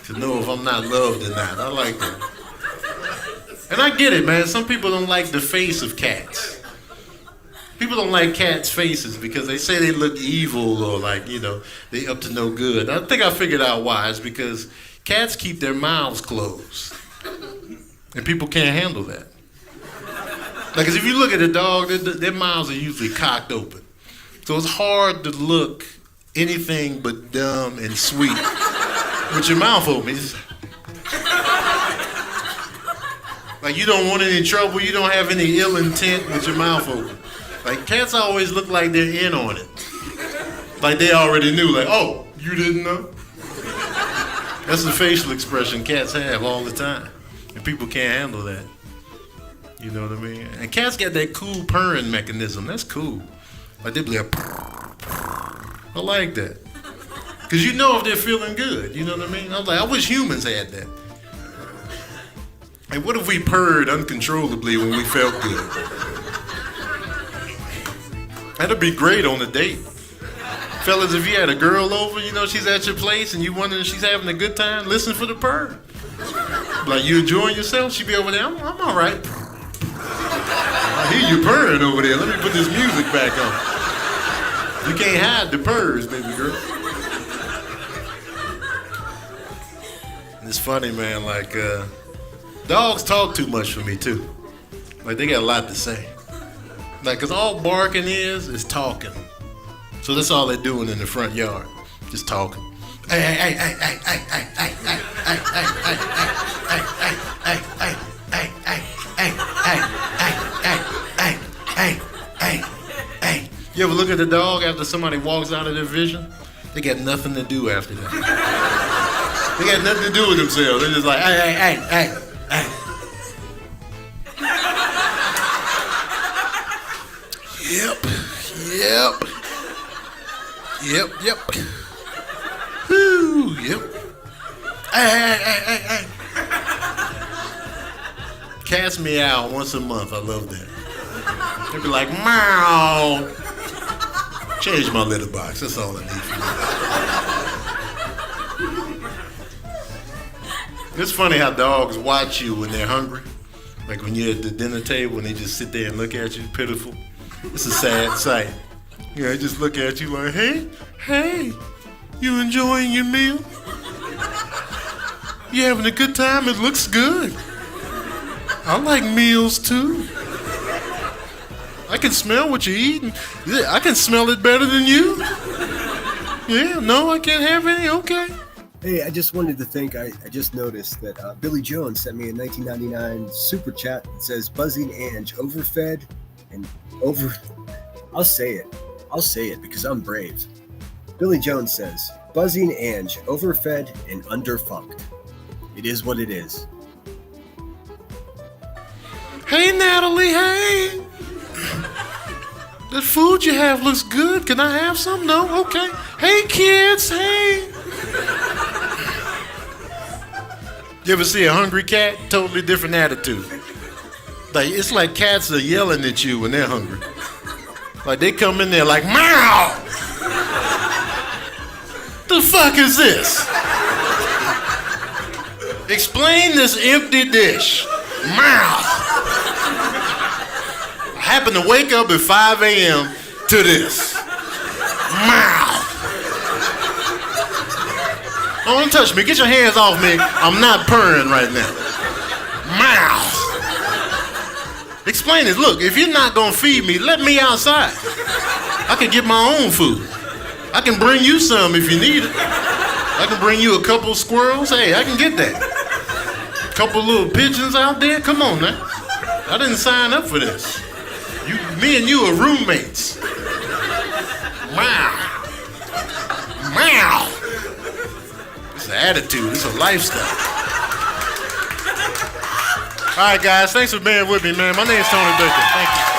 To know if I'm not loved or not. I like that. And I get it, man. Some people don't like the face of cats. People don't like cats' faces because they say they look evil or like, you know, they up to no good. I think I figured out why. It's because cats keep their mouths closed. And people can't handle that. Like, 'cause if you look at a dog, their mouths are usually cocked open. So it's hard to look anything but dumb and sweet with your mouth open. Like, you don't want any trouble, you don't have any ill intent with your mouth open. Like, cats always look like they're in on it. Like they already knew, like, oh, you didn't know? That's the facial expression cats have all the time. And people can't handle that. You know what I mean? And cats got that cool purring mechanism. That's cool. Like, they be like, I like that. Because you know if they're feeling good. You know what I mean? I was like, I wish humans had that. And what if we purred uncontrollably when we felt good? That'd be great on a date. Fellas, if you had a girl over, you know, she's at your place and you wondering if she's having a good time, listen for the purr. Like, you enjoying yourself? She be over there, I'm all right. I hear you purring over there. Let me put this music back on. You can't hide the purrs, baby girl. It's funny, man, like, dogs talk too much for me, too. Like, they got a lot to say. Like, 'cause all barking is talking. So that's all they're doing in the front yard. Just talking. Hey. hey. You ever look at the dog after somebody walks out of their vision? They got nothing to do after that. They got nothing to do with themselves. They're just like, hey. Yep. Whoo, yep. Hey. Cats meow once a month. I love that. They'd be like, meow. Change my litter box. That's all I need from you. It's funny how dogs watch you when they're hungry. Like when you're at the dinner table and they just sit there and look at you, pitiful. It's a sad sight. Yeah, they just look at you like, hey, you enjoying your meal? You having a good time? It looks good. I like meals too. I can smell what you're eating. Yeah, I can smell it better than you. Yeah, no, I can't have any. Okay. Hey, I just wanted to think, I just noticed that Billy Jones sent me a 1999 super chat that says, buzzing Ange, overfed and over... I'll say it because I'm brave. Billy Jones says, buzzing Ange, overfed and underfucked. It is what it is. Hey, Natalie, hey. That food you have looks good. Can I have some? No? Okay. Hey, kids, hey. You ever see a hungry cat? Totally different attitude. Like, it's like cats are yelling at you when they're hungry. Like, they come in there like, meow! The fuck is this? Explain this empty dish. Meow! I happen to wake up at 5 a.m. to this. Meow! Don't touch me. Get your hands off me. I'm not purring right now. Meow! Explain it. Look, if you're not gonna feed me, let me outside. I can get my own food. I can bring you some if you need it. I can bring you a couple squirrels. Hey, I can get that. A couple little pigeons out there. Come on now. I didn't sign up for this. Me and you are roommates. Meow. Meow. It's an attitude. It's a lifestyle. All right, guys. Thanks for being with me, man. My name's Tony Baker. Thank you.